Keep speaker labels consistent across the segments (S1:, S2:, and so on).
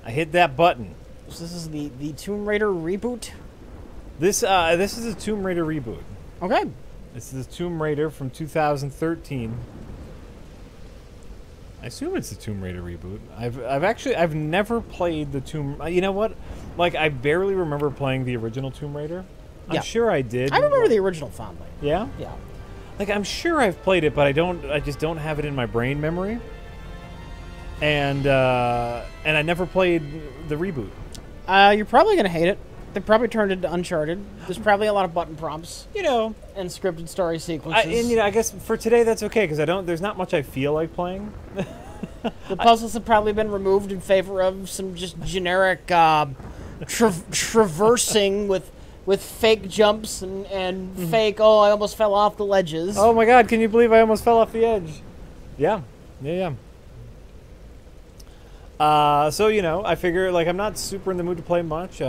S1: I hit that button.
S2: So this is the Tomb Raider reboot?
S1: This is a Tomb Raider reboot.
S2: Okay.
S1: This is Tomb Raider from 2013. I assume it's the Tomb Raider reboot. I've never played the Tomb. You know what? Like, I barely remember playing the original Tomb Raider. I'm sure I did.
S2: I remember the original fondly.
S1: Yeah.
S2: Yeah.
S1: Like, I'm sure I've played it, but I just don't have it in my brain memory. And I never played the reboot.
S2: You're probably gonna hate it. They probably turned it into Uncharted. There's probably a lot of button prompts,
S1: You know,
S2: and scripted story sequences.
S1: and you know, I guess for today that's okay because there's not much I feel like playing.
S2: The puzzles have probably been removed in favor of some just generic traversing with fake jumps and fake. Oh, I almost fell off the ledges.
S1: Oh my God! Can you believe I almost fell off the edge? Yeah. So you know, I figure like I'm not super in the mood to play much.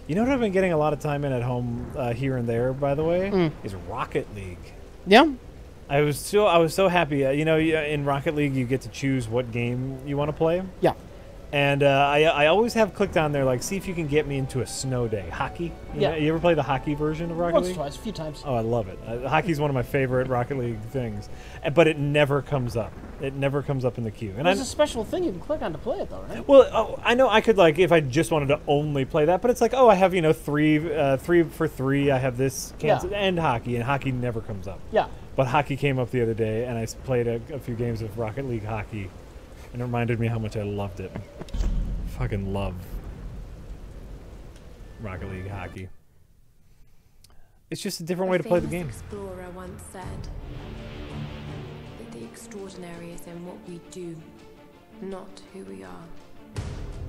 S1: You know what I've been getting a lot of time in at home here and there, by the way, is Rocket League.
S2: Yeah.
S1: I was so happy. You know, in Rocket League, you get to choose what game you want to play.
S2: Yeah.
S1: And I always have clicked on there, like, see if you can get me into a snow day. Hockey? You ever play the hockey version of Rocket League?
S2: Once, twice, a few times.
S1: Oh, I love it. Hockey's one of my favorite Rocket League things. But it never comes up. It never comes up in the queue. And
S2: there's a special thing you can click on to play it, though, right?
S1: Well, I know I could, like, if I just wanted to only play that, but it's like, oh, I have, you know, three for three. I have this canceled, and hockey never comes up.
S2: Yeah.
S1: But hockey came up the other day, and I played a few games of Rocket League hockey, and it reminded me how much I loved it. Fucking love Rocket League hockey. It's just a different way to play the game.
S3: A famous explorer once said that the extraordinary is in what we do, not who we are.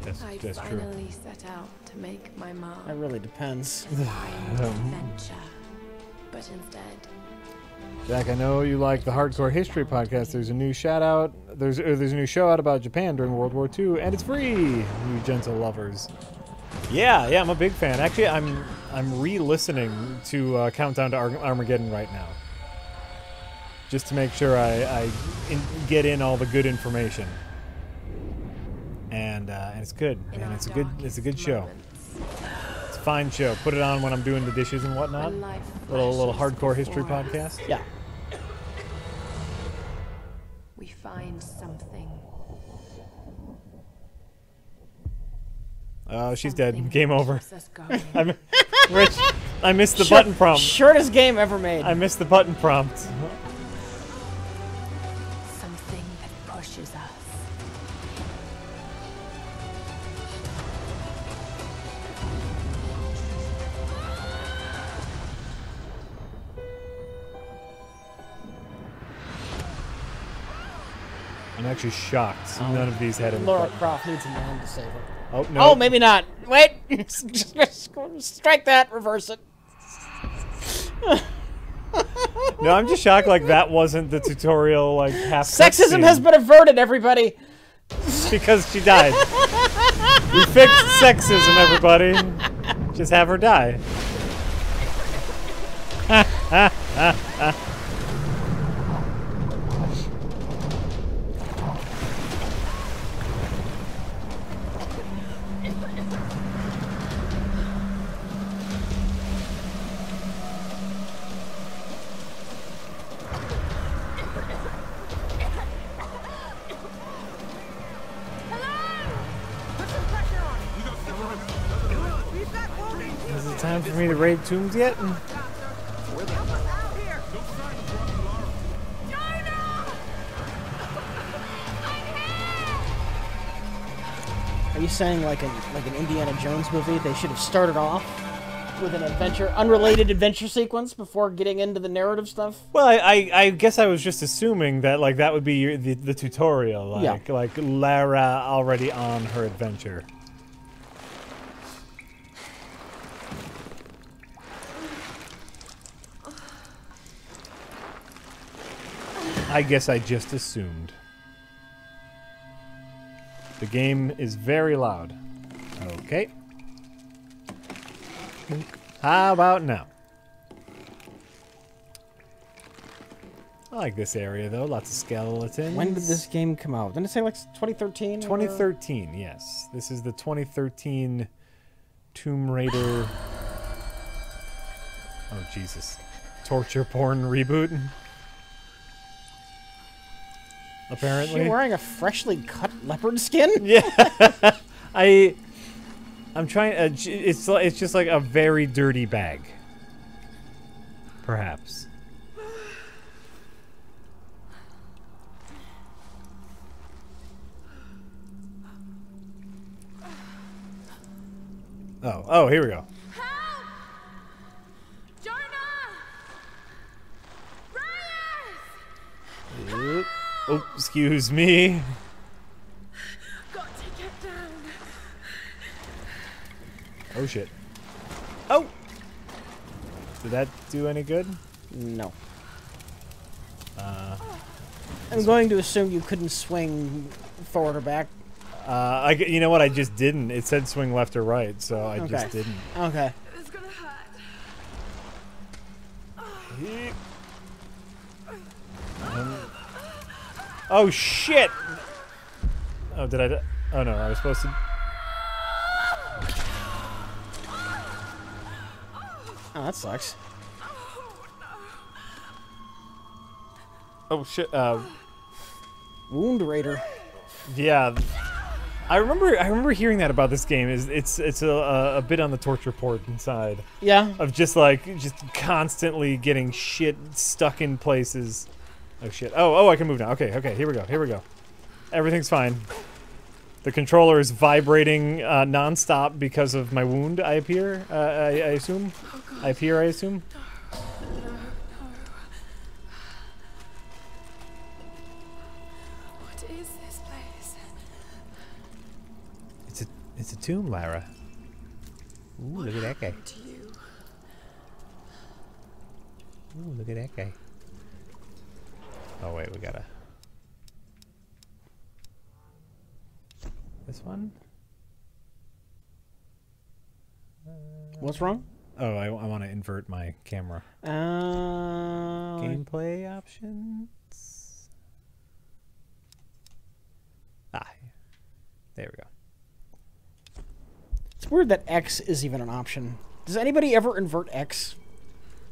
S1: That's
S3: I
S1: true.
S3: finally set out to make my mark.
S2: That really depends.
S3: Find adventure, but instead.
S1: Jack, I know you like the Hardcore History podcast. There's a new shout out. There's a new show out about Japan during World War II, and it's free, you gentle lovers. Yeah, I'm a big fan. Actually, I'm re-listening to Countdown to Armageddon right now, just to make sure I get in all the good information. And it's good, and it's a good show. It's a fine show. Put it on when I'm doing the dishes and whatnot. Little Hardcore History podcast.
S2: Yeah.
S3: We find something.
S1: Oh, she's dead. Game over.
S3: I'm
S1: Rich, I missed the button prompt.
S2: Shortest game ever made.
S1: I missed the button prompt.
S3: Something that pushes us.
S1: I'm actually shocked. None of these had any
S2: Lara
S1: button.
S2: Croft needs a man to save her.
S1: Oh, no.
S2: Oh, maybe not. Wait. Strike that. Reverse it.
S1: No, I'm just shocked like that wasn't the tutorial like half
S2: Sexism has been averted, everybody.
S1: because she died. We fixed sexism, everybody. Just have her die. Is it time for me to raid tombs yet?
S2: Are you saying like an Indiana Jones movie? They should have started off with an unrelated adventure sequence before getting into the narrative stuff?
S1: Well, I guess I was just assuming that like that would be the tutorial, like Lara already on her adventure. I guess I just assumed. The game is very loud. Okay. How about now? I like this area, though. Lots of skeletons.
S2: When did this game come out? Didn't it say like 2013?
S1: 2013, yes. This is the 2013 Tomb Raider... Oh, Jesus. Torture porn reboot? Apparently.
S2: Is she wearing a freshly cut leopard skin?
S1: Yeah. I'm trying... it's just like a very dirty bag. Perhaps. Oh, here we go.
S3: Help! Jonah! Reyes!
S1: Oh, excuse me.
S3: Got to get down.
S1: Oh, shit. Oh! Did that do any good?
S2: No. I'm going to assume you couldn't swing forward or back.
S1: You know what? I just didn't. It said swing left or right, so I
S2: Okay.
S1: just didn't.
S2: Okay.
S3: It's gonna hurt.
S1: Oh, shit! Oh, did I... Oh, no, I was supposed to...
S2: Oh, that sucks.
S1: Oh, shit.
S2: Wound Raider.
S1: Yeah. I remember hearing that about this game. It's a bit on the torture port inside.
S2: Yeah.
S1: Of just constantly getting shit stuck in places. Oh shit. Oh, I can move now. Okay, here we go. Everything's fine. The controller is vibrating non-stop because of my wound, I assume. I assume.
S3: What is this place?
S1: It's a tomb, Lara. Ooh, look at that guy.
S3: To you.
S1: Ooh, look at that guy. Oh wait, we gotta... This one?
S2: What's wrong?
S1: Oh, I want to invert my camera. Gameplay options? Ah, there we go.
S2: It's weird that X is even an option. Does anybody ever invert X?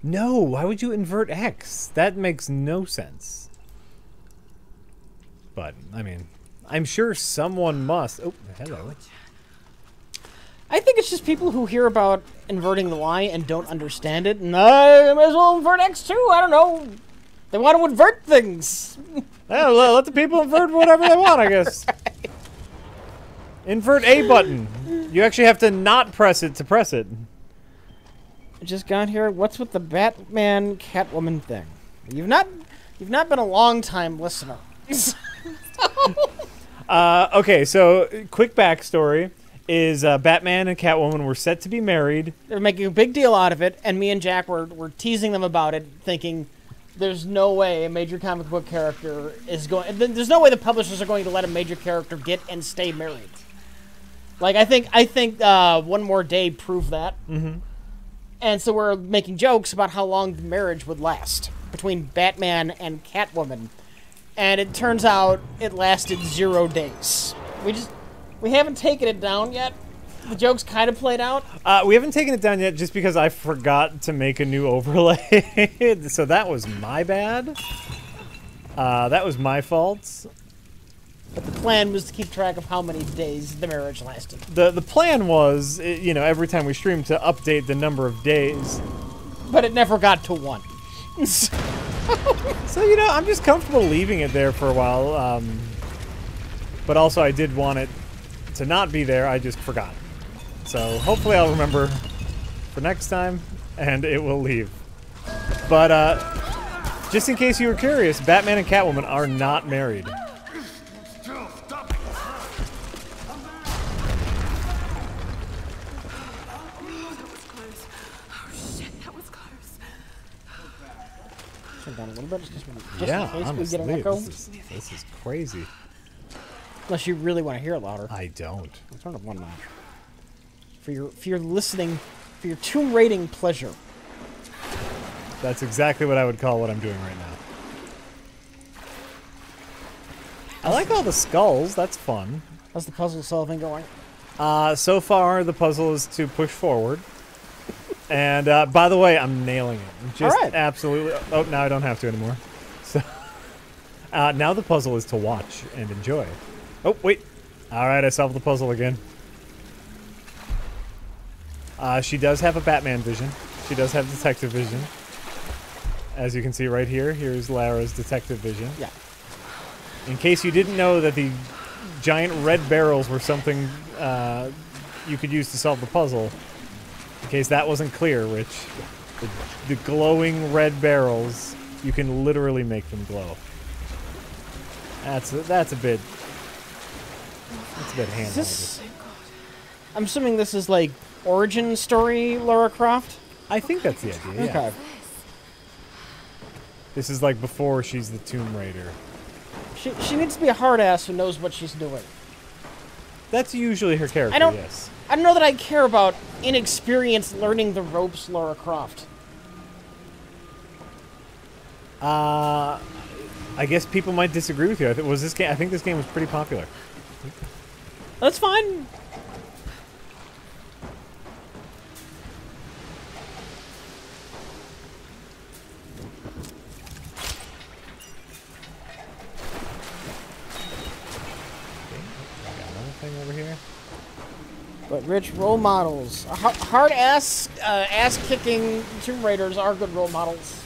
S1: No, why would you invert X? That makes no sense. But, I mean, I'm sure someone must. Oh, hello.
S2: I think it's just people who hear about inverting the Y and don't understand it. And I might as well invert X too. I don't know. They want to invert things.
S1: Yeah, let the people invert whatever they want, I guess. Invert A button. You actually have to not press it to press it.
S2: I just got here. What's with the Batman Catwoman thing? You've not been a long time listener.
S1: Okay, so quick backstory is Batman and Catwoman were set to be married.
S2: They're making a big deal out of it, and me and Jack were teasing them about it, thinking there's no way a major comic book character is going... There's no way the publishers are going to let a major character get and stay married. Like, I think One More Day proved that.
S1: Mm-hmm.
S2: And so we're making jokes about how long the marriage would last between Batman and Catwoman. And it turns out it lasted 0 days. We haven't taken it down yet. The joke's kind of played out.
S1: We haven't taken it down yet just because I forgot to make a new overlay. So that was my bad. That was my fault.
S2: But the plan was to keep track of how many days the marriage lasted.
S1: The plan was, every time we streamed to update the number of days.
S2: But it never got to 1.
S1: So, I'm just comfortable leaving it there for a while. But also I did want it to not be there. I just forgot. So hopefully I'll remember for next time, and it will leave. But just in case you were curious, Batman and Catwoman are not married.
S2: Turn down a little bit, just
S1: Yeah,
S2: in case
S1: honestly,
S2: we get an echo.
S1: this is crazy.
S2: Unless you really want to hear it louder.
S1: I don't.
S2: I'll turn up 1 notch. For your listening, for your tomb raiding pleasure.
S1: That's exactly what I would call what I'm doing right now. I like all the skulls. That's fun.
S2: How's the puzzle solving going?
S1: So far, the puzzle is to push forward. And by the way, I'm nailing it. Just
S2: all right.
S1: Absolutely. Oh, now I don't have to anymore. So now the puzzle is to watch and enjoy. Oh, wait. All right, I solved the puzzle again. She does have a Batman vision. She does have detective vision. As you can see right here, here's Lara's detective vision.
S2: Yeah.
S1: In case you didn't know that the giant red barrels were something you could use to solve the puzzle, in case that wasn't clear, Rich, the glowing red barrels, you can literally make them glow. That's a bit handheld.
S2: I'm assuming this is like origin story Lara Croft?
S1: I think that's the idea, yeah.
S2: Okay.
S1: This is like before she's the Tomb Raider.
S2: She needs to be a hard ass who knows what she's doing.
S1: That's usually her character, yes.
S2: I don't know that I care about inexperienced learning the ropes Lara Croft.
S1: I guess people might disagree with you. I think this game was pretty popular.
S2: That's fine.
S1: Over here.
S2: But Rich, role models. Hard-ass, ass-kicking Tomb Raiders are good role models.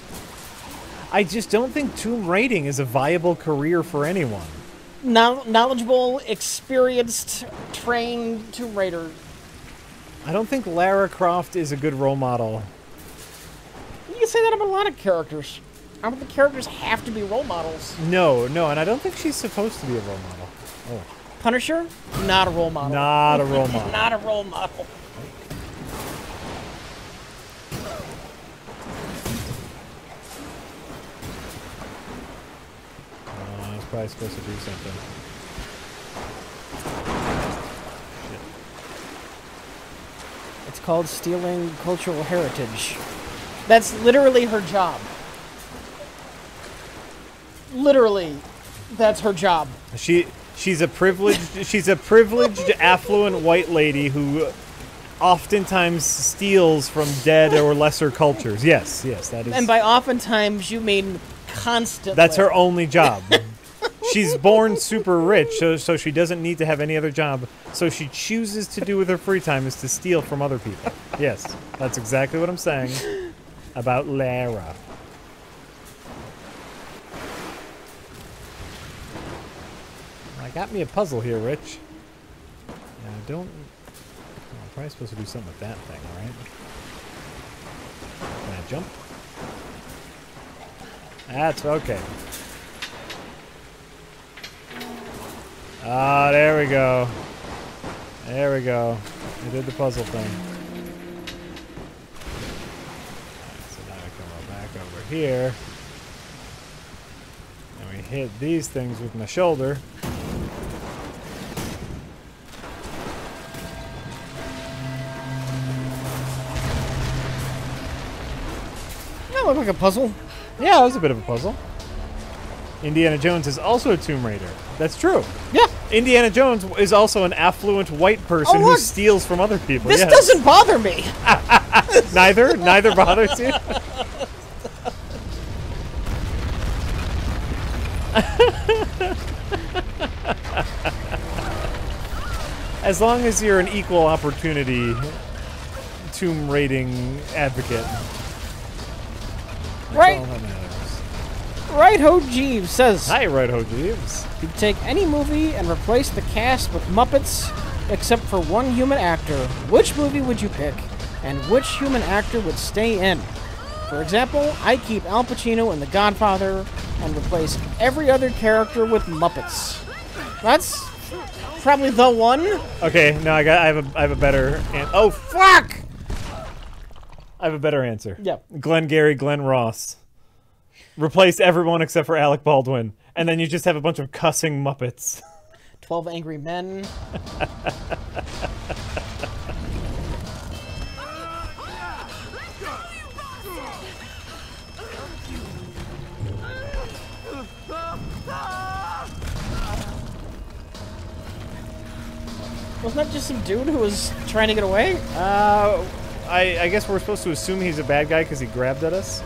S1: I just don't think tomb raiding is a viable career for anyone.
S2: Knowledgeable, experienced, trained Tomb Raider.
S1: I don't think Lara Croft is a good role model.
S2: You can say that about a lot of characters. I don't think characters have to be role models.
S1: No, and I don't think she's supposed to be a role model. Oh.
S2: Punisher? Not a role model.
S1: Not a role model.
S2: Not a role model.
S1: I was probably supposed to do something. Shit.
S2: It's called stealing cultural heritage. That's literally her job. Literally, that's her job.
S1: She's a privileged, affluent white lady who oftentimes steals from dead or lesser cultures. Yes, that is.
S2: And by oftentimes, you mean constantly.
S1: That's her only job. She's born super rich, so she doesn't need to have any other job. So she chooses to do with her free time is to steal from other people. Yes, that's exactly what I'm saying about Lara. Got me a puzzle here, Rich. Yeah, I'm probably supposed to do something with that thing, alright? Can I jump? That's okay. Ah, there we go. There we go. I did the puzzle thing. Alright, so now I come back over here. And we hit these things with my shoulder.
S2: Look like a puzzle.
S1: Yeah, it was a bit of a puzzle. Indiana Jones is also a Tomb Raider. That's true.
S2: Yeah.
S1: Indiana Jones is also an affluent white person who steals from other people.
S2: This doesn't bother me.
S1: Neither bothers you. As long as you're an equal opportunity tomb raiding advocate.
S2: Right. Right-Ho Jeeves says,
S1: hi, Right-Ho Jeeves.
S2: You take any movie and replace the cast with Muppets except for one human actor. Which movie would you pick? And which human actor would stay in? For example, I keep Al Pacino in The Godfather and replace every other character with Muppets. That's probably the one.
S1: Okay, no, I have a better oh fuck! I have a better answer.
S2: Yep.
S1: Glengarry Glen Ross. Replace everyone except for Alec Baldwin. And then you just have a bunch of cussing Muppets.
S2: 12 Angry Men. some dude who was trying to get away?
S1: I guess we're supposed to assume he's a bad guy because he grabbed at us.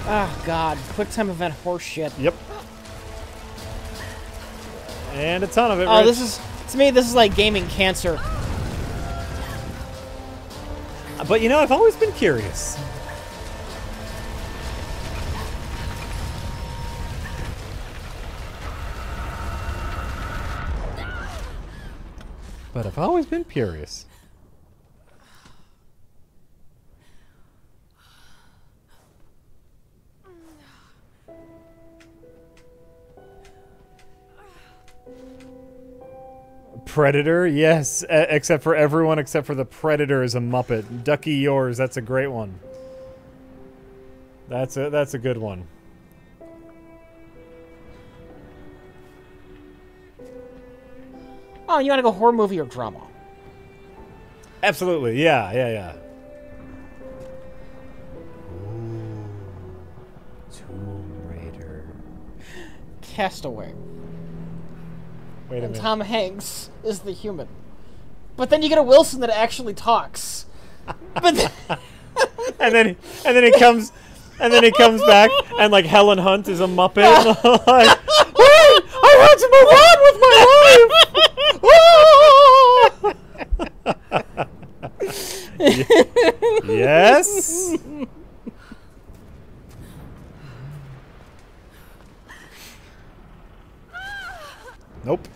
S2: Oh, God. QuickTime event horse shit.
S1: Yep. And a ton of it,
S2: Oh,
S1: Rich.
S2: this is... To me, this is like gaming cancer.
S1: But, you know, I've always been curious. But I've always been curious. Predator, yes, except for everyone except for the Predator is a Muppet. Ducky yours, that's a great one. That's a good one.
S2: Oh, you want to go horror movie or drama?
S1: Absolutely, yeah. Ooh, Tomb Raider.
S2: Castaway.
S1: Wait a
S2: And
S1: minute.
S2: Tom Hanks is the human. But then you get a Wilson that actually talks. But then,
S1: and then he comes back and like Helen Hunt is a Muppet. Like, "Wait, I had to move on with my life." Yes. Nope.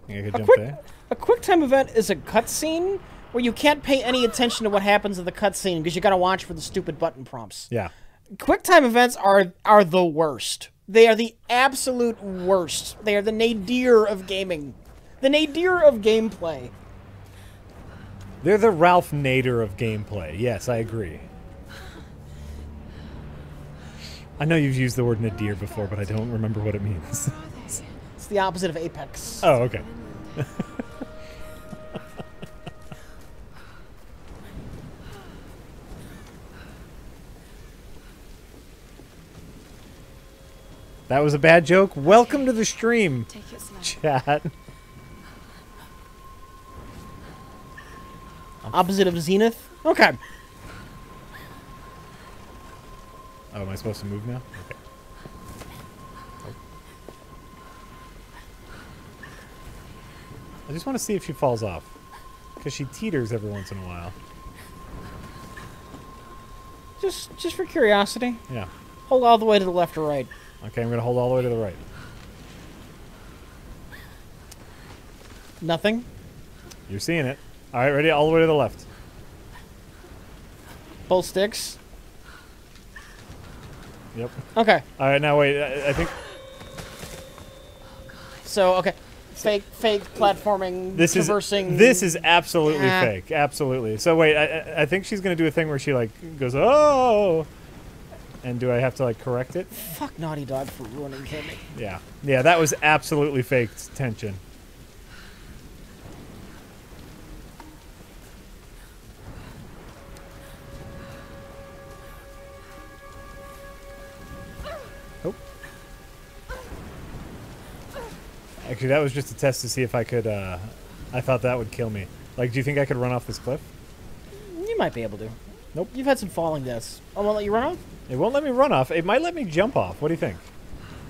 S1: I could jump there.
S2: a QuickTime event is a cutscene where you can't pay any attention to what happens in the cutscene because you gotta watch for the stupid button prompts.
S1: Yeah.
S2: QuickTime events are the worst. They are the absolute worst. They are the nadir of gaming. The nadir of gameplay.
S1: They're the Ralph Nader of gameplay. Yes, I agree. I know you've used the word nadir before, but I don't remember what it means.
S2: It's the opposite of Apex.
S1: Oh, okay. That was a bad joke. Welcome to the stream,
S3: Take it slow.
S1: chat.
S2: Opposite of Zenith? Okay.
S1: Oh, am I supposed to move now? Okay. I just want to see if she falls off. Because she teeters every once in a while.
S2: Just for curiosity.
S1: Yeah.
S2: Hold all the way to the left or right.
S1: Okay, I'm going to hold all the way to the right.
S2: Nothing?
S1: You're seeing it. All right, ready? All the way to the left.
S2: Both sticks?
S1: Yep.
S2: Okay.
S1: All right, now wait. I think
S2: So, okay. Fake platforming, traversing.
S1: This is absolutely
S2: Ah.
S1: fake. Absolutely. So wait, I think she's going to do a thing where she like goes, "Oh!" And do I have to like correct it?
S2: Fuck Naughty Dog for ruining gaming.
S1: Yeah. Yeah, that was absolutely faked tension. Oh. Actually, that was just a test to see if I could, I thought that would kill me. Like, do you think I could run off this cliff?
S2: You might be able to.
S1: Nope.
S2: You've had some falling deaths. I won't let you run off?
S1: It won't let me run off. It might let me jump off. What do you think?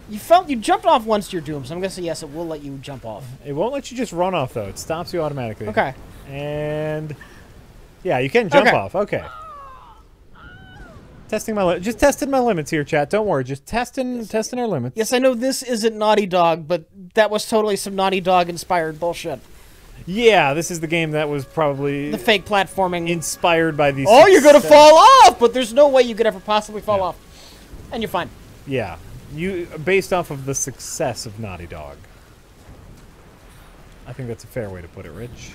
S2: You jumped off once to your doom, so I'm gonna say yes, it will let you jump off.
S1: It won't let you just run off, though. It stops you automatically.
S2: Okay.
S1: And yeah, you can jump
S2: Okay.
S1: off. Okay. Testing my just testing my limits here, chat. Don't worry, just testing our limits.
S2: Yes, I know this isn't Naughty Dog, but that was totally some Naughty Dog inspired bullshit.
S1: Yeah, this is the game that was probably
S2: The fake platforming.
S1: inspired by these.
S2: Oh, you're gonna fall off, but there's no way you could ever possibly fall off, and you're fine.
S1: Yeah, based off of the success of Naughty Dog. I think that's a fair way to put it, Rich.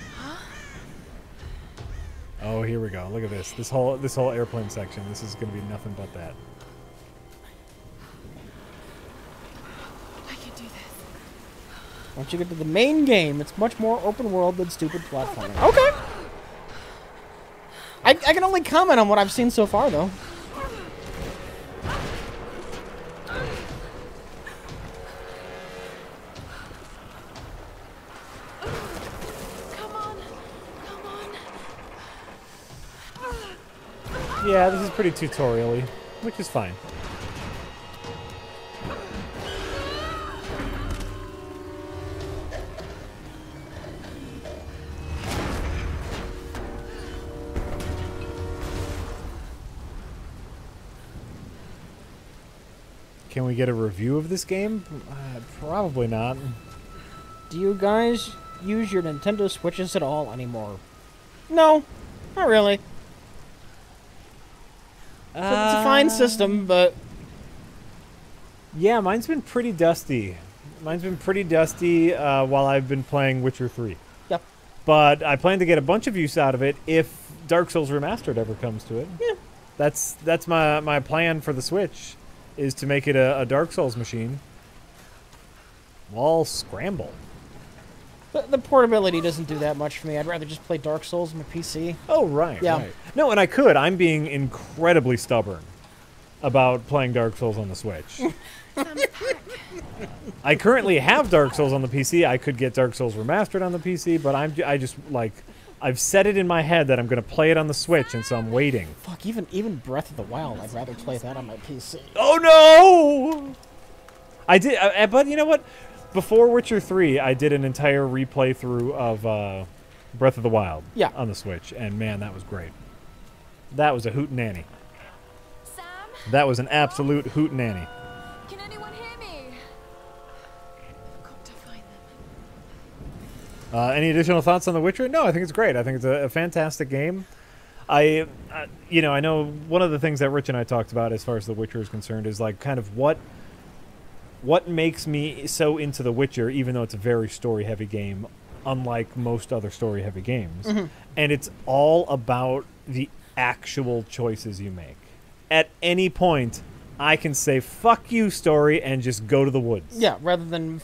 S1: Oh, here we go. Look at this. This whole airplane section. This is going to be nothing but that.
S2: Once you get to the main game, it's much more open world than stupid platforming. Okay. I can only comment on what I've seen so far, though.
S3: Come on.
S1: Yeah, this is pretty tutorial-y, which is fine. Can we get a review of this game? Probably not.
S2: Do you guys use your Nintendo Switches at all anymore? No, not really. It's a fine system, but...
S1: Yeah, mine's been pretty dusty. While I've been playing Witcher 3.
S2: Yep.
S1: But I plan to get a bunch of use out of it if Dark Souls Remastered ever comes to it.
S2: Yeah.
S1: That's my plan for the Switch, is to make it a Dark Souls machine. I'll scramble.
S2: The portability doesn't do that much for me. I'd rather just play Dark Souls on my PC.
S1: Oh, right,
S2: Yeah.
S1: right. No, and I could. I'm being incredibly stubborn about playing Dark Souls on the Switch. I currently have Dark Souls on the PC. I could get Dark Souls Remastered on the PC, but I just, like, I've set it in my head that I'm going to play it on the Switch, and so I'm waiting.
S2: Fuck, even Breath of the Wild, I'd rather play that on my PC.
S1: Oh, no! I did, but you know what? Before Witcher 3, I did an entire replay through of Breath of the Wild on the Switch, and man, that was great. That was a hootenanny.
S3: Sam?
S1: That was an absolute hootenanny.
S3: Can anyone hear me? I've got to find them.
S1: Any additional thoughts on The Witcher? No, I think it's great. I think it's a fantastic game. I know one of the things that Rich and I talked about as far as The Witcher is concerned is like kind of what makes me so into The Witcher, even though it's a very story-heavy game, unlike most other story-heavy games. Mm-hmm. And it's all about the actual choices you make. At any point, I can say, fuck you, story, and just go to the woods.
S2: Yeah, rather than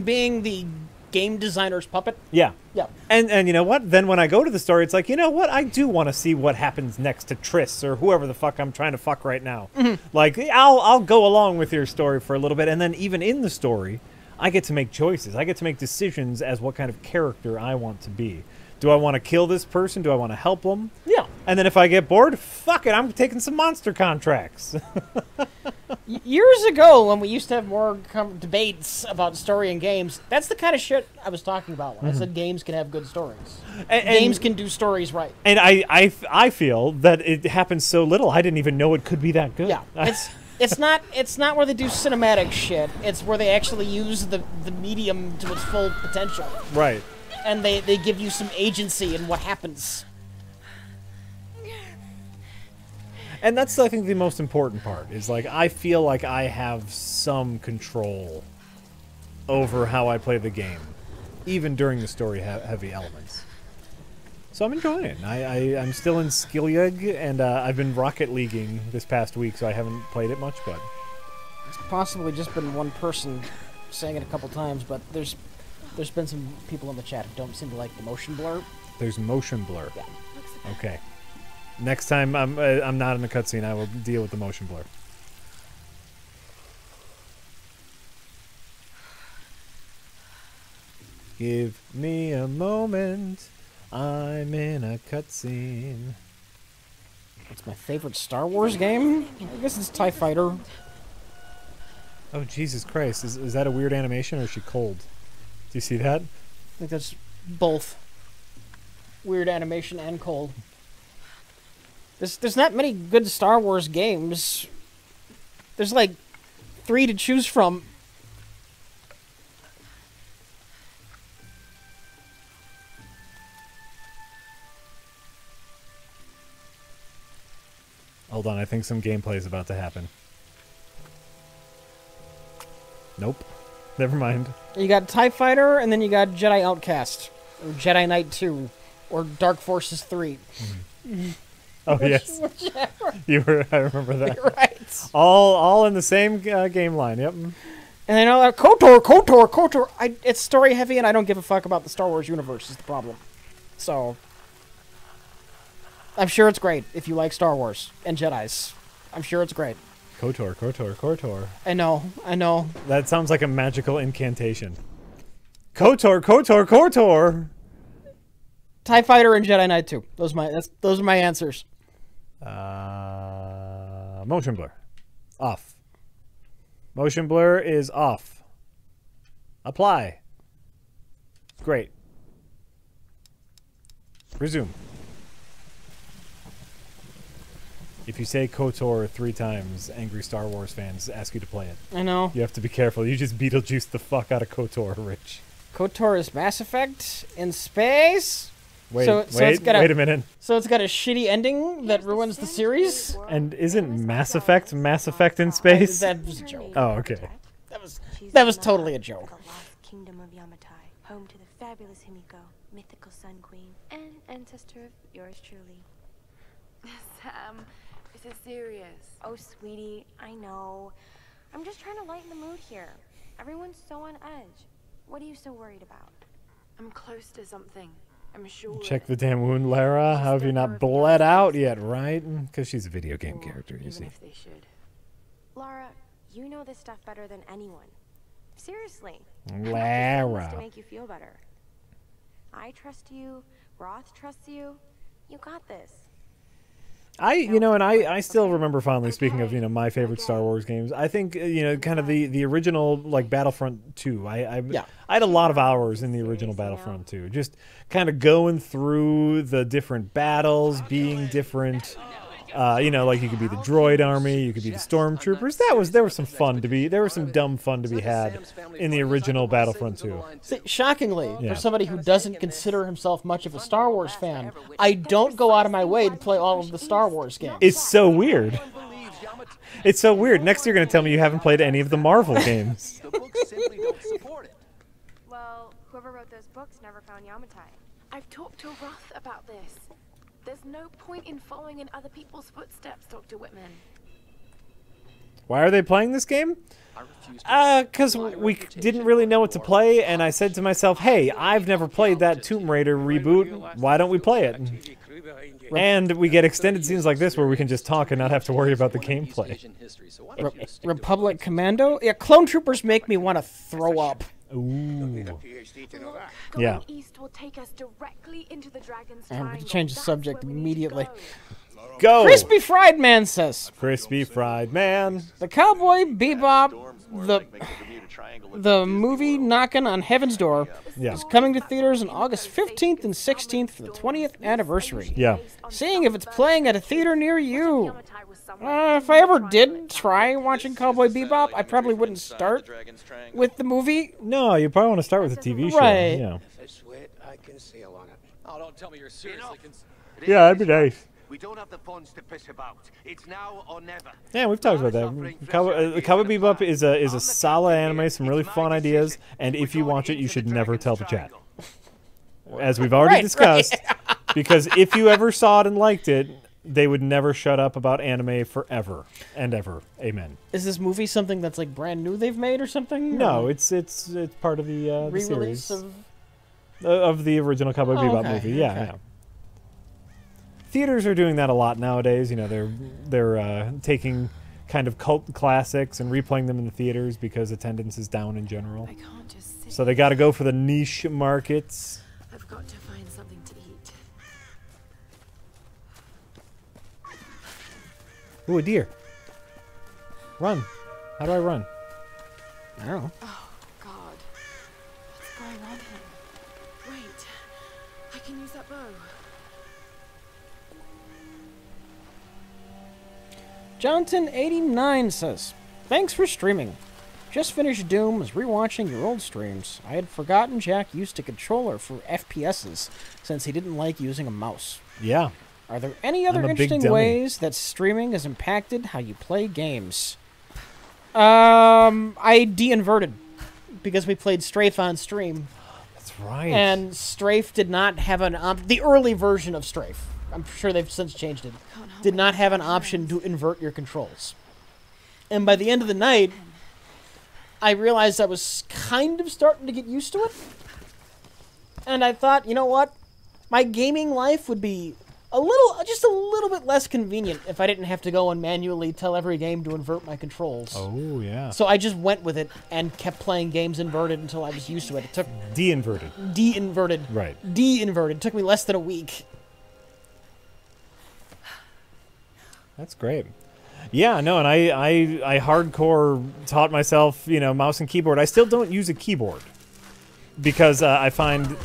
S2: being the game designer's puppet.
S1: Yeah.
S2: Yeah.
S1: And you know what? Then when I go to the story, it's like, you know what? I do want to see what happens next to Triss or whoever the fuck I'm trying to fuck right now. Mm-hmm. Like, I'll go along with your story for a little bit, and then even in the story, I get to make choices. I get to make decisions as what kind of character I want to be. Do I want to kill this person? Do I want to help them?
S2: Yeah.
S1: And then if I get bored, fuck it, I'm taking some monster contracts.
S2: Years ago, when we used to have more debates about story in games, that's the kind of shit I was talking about when I said games can have good stories. And games can do stories right.
S1: And I feel that it happens so little, I didn't even know it could be that good.
S2: Yeah. It's not where they do cinematic shit. It's where they actually use the medium to its full potential.
S1: Right.
S2: And they give you some agency in what happens.
S1: And that's, I think, the most important part, is, like, I feel like I have some control over how I play the game, even during the story-heavy elements. So I'm enjoying it. I'm still in Skilyug, and I've been Rocket Leaguing this past week, so I haven't played it much, but...
S2: It's possibly just been one person saying it a couple times, but there's been some people in the chat who don't seem to like the motion blur.
S1: There's motion blur.
S2: Yeah.
S1: Okay. Next time I'm not in the cutscene, I will deal with the motion blur. Give me a moment. I'm in a cutscene.
S2: What's my favorite Star Wars game? I guess it's TIE Fighter.
S1: Oh, Jesus Christ. Is that a weird animation, or is she cold? Do you see that?
S2: I think that's both. Weird animation and cold. There's not many good Star Wars games. There's like 3 to choose from.
S1: Hold on, I think some gameplay is about to happen. Nope. Never mind.
S2: You got TIE Fighter, and then you got Jedi Outcast, or Jedi Knight 2, or Dark Forces 3.
S1: Mm-hmm. Oh, yes.
S2: Whichever.
S1: I remember that.
S2: Right.
S1: All in the same game line, yep.
S2: And I know that KOTOR. It's story heavy, and I don't give a fuck about the Star Wars universe. Is the problem. So I'm sure it's great if you like Star Wars and Jedis. I'm sure it's great.
S1: KOTOR.
S2: I know.
S1: That sounds like a magical incantation. KOTOR.
S2: TIE Fighter and Jedi Knight 2. Those are my answers.
S1: Motion blur. Off. Motion blur is off. Apply. Great. Resume. If you say KOTOR 3 times, angry Star Wars fans ask you to play it.
S2: I know.
S1: You have to be careful. You just Beetlejuice the fuck out of KOTOR, Rich.
S2: KOTOR is Mass Effect in space.
S1: Wait a minute.
S2: So it's got a shitty ending that ruins the series?
S1: And isn't Mass Effect in space?
S2: That was a joke.
S1: Oh, okay.
S2: That was totally a joke.
S3: Kingdom of Yamatai, home to the fabulous Himiko, mythical Sun Queen, and ancestor of yours truly.
S4: Sam, this is serious.
S3: Oh, sweetie, I know. I'm just trying to lighten the mood here. Everyone's so on edge. What are you so worried about?
S4: I'm close to something. I'm sure.
S1: Check the damn wound, Lara. How have you not bled out yet, right? Because she's a video game character, you see.
S4: If they should.
S3: Lara, you know this stuff better than anyone. Seriously.
S1: Lara.
S3: To make you feel better. I trust you. Roth trusts you. You got this.
S1: I still remember fondly, speaking of, my favorite Star Wars games. I think, kind of the original, like, Battlefront 2. I had a lot of hours in the original Battlefront 2. Just kind of going through the different battles, being different. Like you could be the droid army, you could be the stormtroopers. There was some dumb fun to be had in the original Battlefront 2.
S2: See, shockingly, for somebody who doesn't consider himself much of a Star Wars fan, I don't go out of my way to play all of the Star Wars games.
S1: It's so weird. It's so weird. Next you're going to tell me you haven't played any of the Marvel games.
S3: Well, whoever wrote those books never found Yamatai.
S4: I've talked to Roth about this. There's no point in following in other people's footsteps, Dr. Whitman.
S1: Why are they playing this game? Because we didn't really know what to play, and I said to myself, hey, I've never played that Tomb Raider reboot. Why don't we play it? And we get extended scenes like this where we can just talk and not have to worry about the gameplay.
S2: Republic Commando? Yeah, Clone Troopers make me want to throw up.
S1: Ooh.
S4: Going east will take us directly into the Dragon's
S2: I'm going
S4: Triangle.
S2: to change the subject immediately.
S1: Go!
S2: Crispy Fried Man says.
S1: Crispy Fried Man.
S2: The Cowboy Bebop, the movie Knocking on Heaven's Door, is coming to theaters on August 15th and 16th for the 20th anniversary.
S1: Yeah.
S2: Seeing if it's playing at a theater near you. If I ever did try watching Cowboy Bebop, I probably wouldn't start with the movie.
S1: No, you probably want to start with the TV show.
S2: Right.
S1: Yeah.
S5: I can sail on it.
S6: Oh, don't tell me you're seriously
S1: Yeah, that'd be nice.
S5: We don't have the funds to piss about. It's now or never.
S1: Yeah, we've talked about that. Cowboy Bebop is a solid anime, some really fun ideas, and if you watch it, you should never tell the chat. As we've already discussed, because if you ever saw it and liked it, they would never shut up about anime forever and ever. Amen.
S2: Is this movie something that's like brand new they've made or something?
S1: No, it's part of the
S2: re-release
S1: series of the original Cowboy Bebop
S2: okay,
S1: movie. Yeah,
S2: okay.
S1: yeah. Theaters are doing that a lot nowadays. They're taking kind of cult classics and replaying them in the theaters because attendance is down in general.
S4: I can't just sit.
S1: So they got to go for the niche markets.
S4: I've got to find something to eat.
S1: Ooh, a deer. Run. How do I run?
S2: I don't know.
S4: Oh, God. What's going on here? Wait. I can use that bow.
S2: Jonathan89 says, thanks for streaming. Just finished Doom, was rewatching your old streams. I had forgotten Jack used a controller for FPSs since he didn't like using a mouse.
S1: Yeah.
S2: Are there any other
S1: I'm a big
S2: interesting
S1: dummy.
S2: ways that streaming has impacted how you play games? I de-inverted because we played Strafe on stream.
S1: That's right.
S2: And Strafe did not have the early version of Strafe, I'm sure they've since changed it, did not have an option to invert your controls. And by the end of the night, I realized I was kind of starting to get used to it. And I thought, you know what? My gaming life would be just a little bit less convenient if I didn't have to go and manually tell every game to invert my controls.
S1: Oh, yeah.
S2: So I just went with it and kept playing games inverted until I was used to it. It took...
S1: De-inverted.
S2: De-inverted.
S1: Right.
S2: De-inverted. It took me less than a week.
S1: That's great. Yeah, no, and I hardcore taught myself, mouse and keyboard. I still don't use a keyboard because I find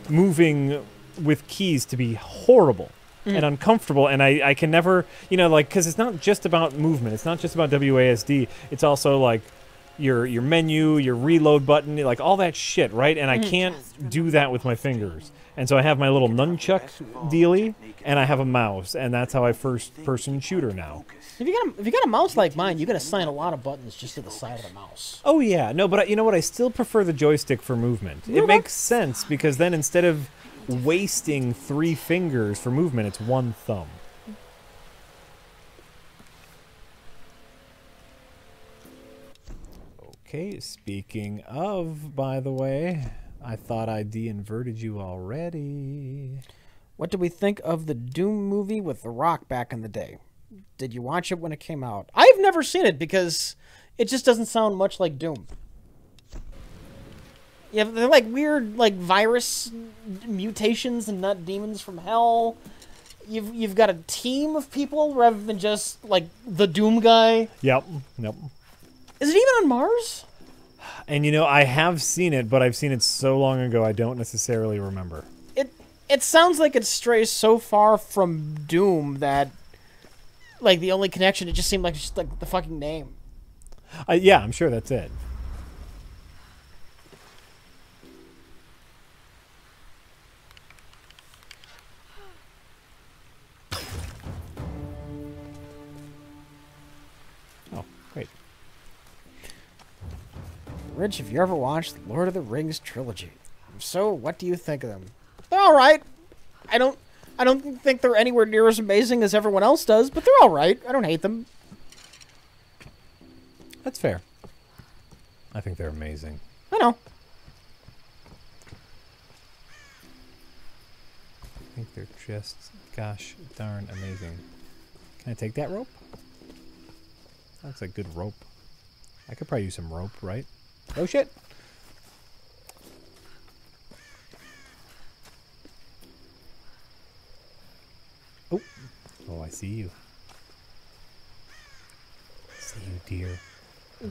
S1: moving with keys to be horrible and uncomfortable, and I can never, because it's not just about movement. It's not just about WASD. It's also like your menu, your reload button, like all that shit, right? And I can't do that with my fingers. And so I have my little nunchuck dealie, and I have a mouse, and that's how I first-person shooter now.
S2: If you got a mouse like mine, you can assign a lot of buttons just to the side of the mouse.
S1: Oh yeah, no, but you know what? I still prefer the joystick for movement. It makes sense because then instead of wasting 3 fingers for movement, it's 1 thumb. Okay, speaking of, by the way, I thought I de-inverted you already.
S2: What did we think of the Doom movie with The Rock back in the day? Did you watch it when it came out? I've never seen it because it just doesn't sound much like Doom. Yeah, they're like weird, like virus mutations and not demons from hell. You've got a team of people rather than just like the Doom guy.
S1: Yep.
S2: Is it even on Mars?
S1: And I have seen it, but I've seen it so long ago I don't necessarily remember.
S2: It sounds like it strays so far from Doom that, like, the only connection, it just seemed like just like the fucking name.
S1: Yeah, I'm sure that's it. Oh, great.
S2: Rich, have you ever watched the Lord of the Rings trilogy? If so, what do you think of them? They're all right. I don't think they're anywhere near as amazing as everyone else does, but they're all right. I don't hate them.
S1: That's fair. I think they're amazing.
S2: I know.
S1: I think they're just gosh darn amazing. Can I take that rope? That's a good rope. I could probably use some rope, right? Oh shit! Oh, I see you. See you, dear.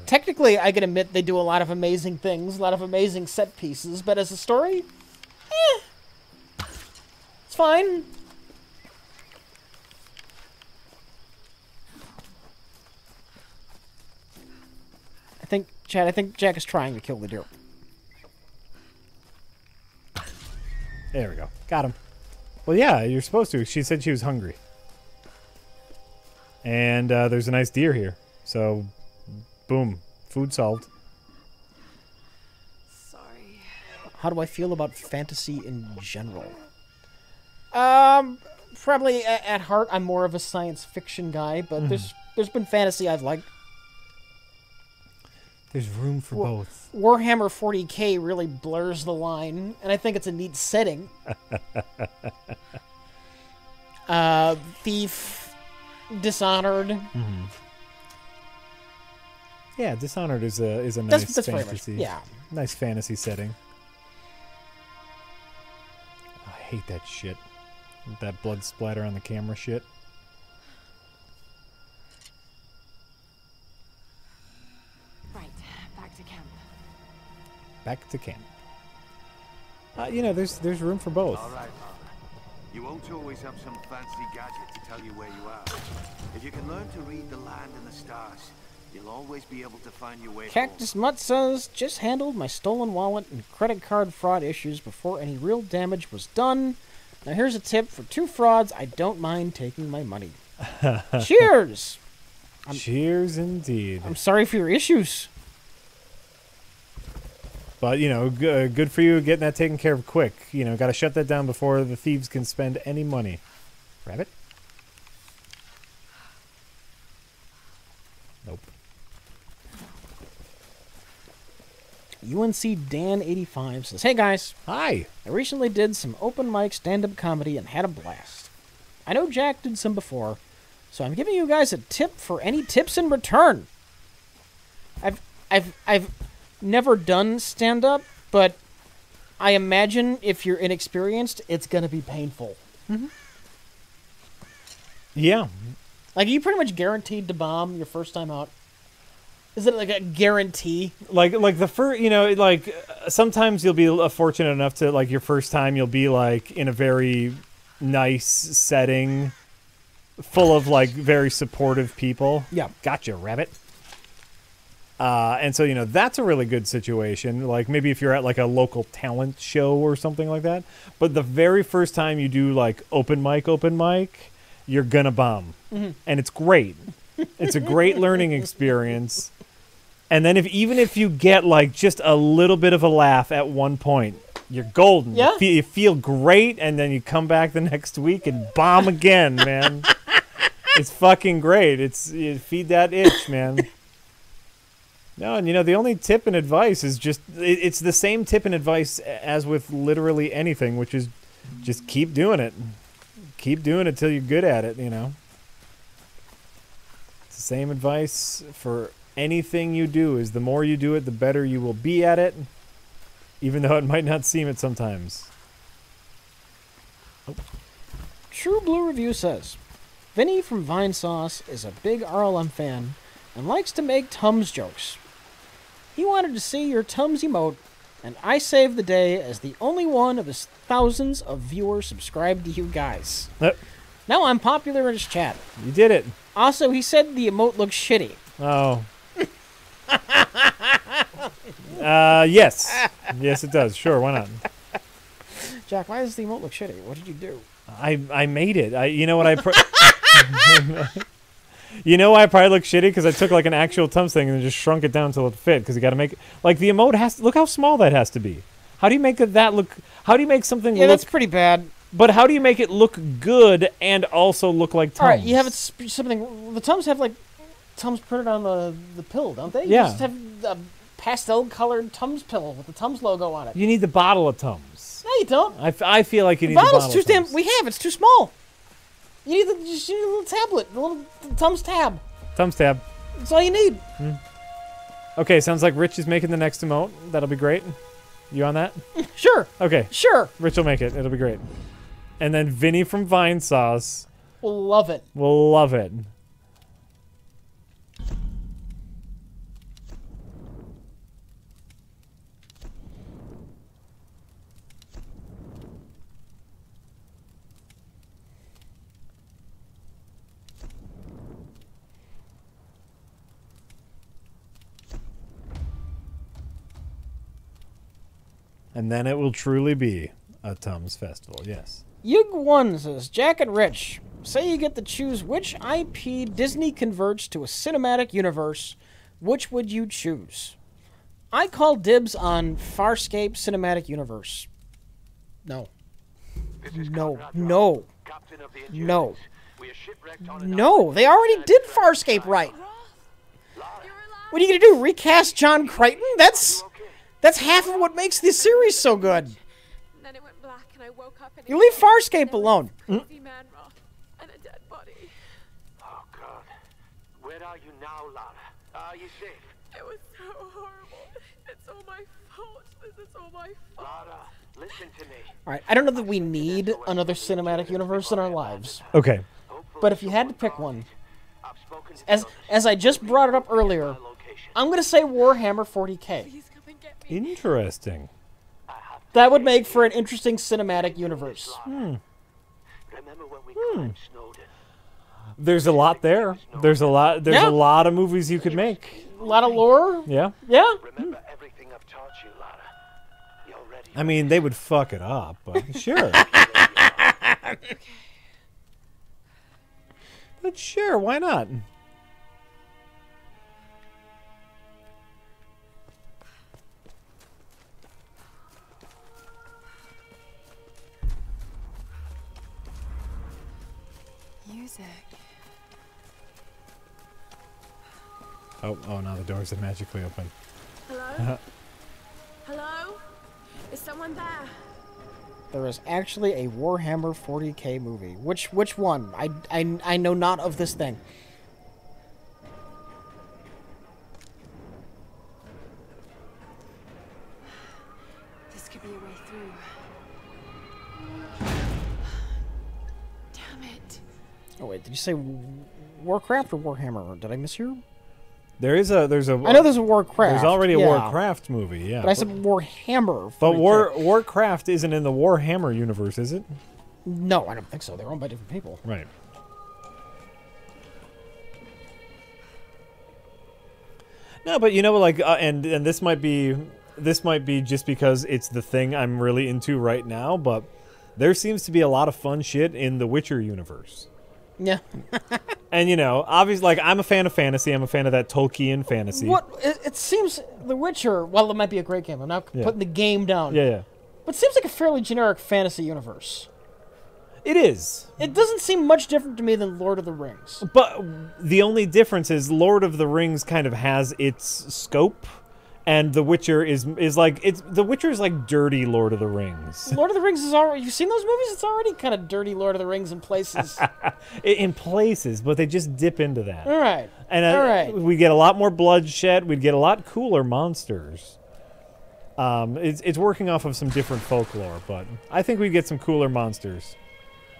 S2: Technically, I can admit they do a lot of amazing things, a lot of amazing set pieces, but as a story, it's fine. I think Jack is trying to kill the deer.
S1: There we go. Got him. Well, yeah, you're supposed to. She said she was hungry. And there's a nice deer here. So, boom. Food solved.
S4: Sorry.
S2: How do I feel about fantasy in general? Probably at heart, I'm more of a science fiction guy, but there's been fantasy I've liked.
S1: There's room for both.
S2: Warhammer 40K really blurs the line, and I think it's a neat setting. Thief, Dishonored.
S1: Mm-hmm. Yeah, Dishonored is a nice
S2: that's
S1: fantasy.
S2: Yeah,
S1: nice fantasy setting. I hate that shit. That blood splatter on the camera shit.
S4: Right, back to camp.
S1: Back to camp. There's room for both.
S5: All right, Father. You won't always have some fancy gadget to tell you where you are. If you can learn to read the land and the stars, you'll always be able to find your way home.
S2: Cactus Mutt says, just handled my stolen wallet and credit card fraud issues before any real damage was done. Now here's a tip for 2 frauds. I don't mind taking my money. Cheers!
S1: Cheers indeed.
S2: I'm sorry for your issues.
S1: But, good for you getting that taken care of quick. Got to shut that down before the thieves can spend any money. Rabbit? Nope.
S2: UNC Dan85 says, "Hey guys,
S1: Hi.
S2: I recently did some open mic stand-up comedy and had a blast. I know Jack did some before, so I'm giving you guys a tip for any tips in return. I've never done stand-up, but I imagine if you're inexperienced, it's gonna be painful.
S1: Yeah.
S2: Like, are you pretty much guaranteed to bomb your first time out? Is it like a guarantee?
S1: Like the first, you know, like sometimes you'll be fortunate enough to, like, your first time you'll be like in a very nice setting full of like very supportive people.
S2: Yeah.
S1: Gotcha, rabbit. And so, you know, that's a really good situation. Like maybe if you're at like a local talent show or something like that. But the very first time you do like open mic, you're gonna bomb. And it's great. It's a great learning experience. And then even if you get like just a little bit of a laugh at one point, you're golden.
S2: Yeah.
S1: You feel great, and then you come back the next week and bomb again, man. It's fucking great. You feed that itch, man. No, and you know, the only tip and advice is just, it's the same tip and advice as with literally anything, which is just keep doing it. Keep doing it till you're good at it, you know. It's the same advice for anything you do, is the more you do it, the better you will be at it, even though it might not seem it sometimes. Oh.
S2: True Blue Review says, Vinny from Vine Sauce is a big RLM fan and likes to make Tums jokes. He wanted to see your Tums emote, and I saved the day as the only one of his thousands of viewers subscribed to you guys. Now I'm popular in his chat.
S1: You did it.
S2: Also, he said the emote looks shitty.
S1: Oh. Yes. Yes, it does. Sure, why not?
S2: Jack, why does the emote look shitty? What did you do?
S1: I made it. You know what you know why I probably look shitty? Because I took like an actual Tums thing and just shrunk it down until it fit. Because you got to make it, like, the emote has to, look how small that has to be. How do you make that look? How do you make something look?
S2: That's pretty bad.
S1: But how do you make it look good and also look like Tums?
S2: All right, you have something. The Tums have like Tums printed on the pill, don't they?
S1: Yeah.
S2: You just have a pastel-colored Tums pill with the Tums logo on it.
S1: You need the bottle of Tums.
S2: No, you don't.
S1: I feel like you need the
S2: bottle's
S1: bottle
S2: too
S1: of Tums.
S2: damn. It's too small. You need a little tablet, the little Tums tab.
S1: Tums tab.
S2: That's all you need.
S1: Okay, sounds like Rich is making the next emote. That'll be great. You on that?
S2: Sure.
S1: Okay.
S2: Sure.
S1: Rich will make it. It'll be great. And then Vinny from Vine Sauce
S2: We'll love it.
S1: will love it. And then it will truly be a Tums festival, yes.
S2: Yug1 says, Jack and Rich, say you get to choose which IP Disney converts to a cinematic universe. Which would you choose? I call dibs on Farscape Cinematic Universe. No. No. No. No. No. They already did Farscape right. What are you going to do? Recast John Crichton? That's half of what makes this series so good.
S4: Then it went black and I woke up and
S2: You leave Farscape alone.
S4: crazy man Roth and a dead body.
S5: Oh, God. Where are you now, Lara? Are you safe?
S4: It was so horrible. It's all my fault. This is all my fault.
S5: Lara, listen to me.
S2: All right, I don't know that we need another cinematic universe in our lives.
S1: Okay.
S2: But if you had to pick one,
S5: I've spoken to
S2: as I just brought it up earlier, I'm going to say Warhammer 40K.
S4: Please come and get me.
S1: Interesting.
S2: That would make for an interesting cinematic universe.
S5: Remember when we climbed Snowden?
S1: There's a lot there. There's a lot of movies you could make.
S2: A lot of lore.
S1: Yeah.
S2: Yeah.
S5: Remember everything I've taught you, Lara. You're ready.
S1: I mean, they would fuck it up, but sure. But sure, why not?
S3: Music.
S1: Oh, now the doors have magically opened.
S4: Hello? Hello? Is someone there?
S2: There is actually a Warhammer 40k movie. Which one? I know not of this thing.
S4: This could be a way through. Damn it.
S2: Oh wait, did you say Warcraft or Warhammer? Did I mishear?
S1: There's a.
S2: I know there's a Warcraft.
S1: There's already a
S2: yeah.
S1: Warcraft movie, yeah.
S2: But I said Warhammer.
S1: But
S2: 40K.
S1: Warcraft isn't in the Warhammer universe, is it?
S2: No, I don't think so. They're owned by different people.
S1: Right. No, but you know, like, and this might be just because it's the thing I'm really into right now. But there seems to be a lot of fun shit in the Witcher universe.
S2: Yeah.
S1: And you know, obviously, like, I'm a fan of fantasy. I'm a fan of that Tolkien fantasy.
S2: What it seems, The Witcher. Well, it might be a great game. I'm not putting the game down.
S1: Yeah, yeah.
S2: But it seems like a fairly generic fantasy universe.
S1: It is.
S2: It doesn't seem much different to me than Lord of the Rings.
S1: But the only difference is Lord of the Rings kind of has its scope, and The Witcher is like The Witcher is like dirty Lord of the Rings.
S2: Lord of the Rings is already. You've seen those movies? It's already kind of dirty Lord of the Rings in places.
S1: In places, but they just dip into that.
S2: All right.
S1: And
S2: All right.
S1: we get a lot more bloodshed. We'd get a lot cooler monsters. It's working off of some different folklore, but I think we get some cooler monsters.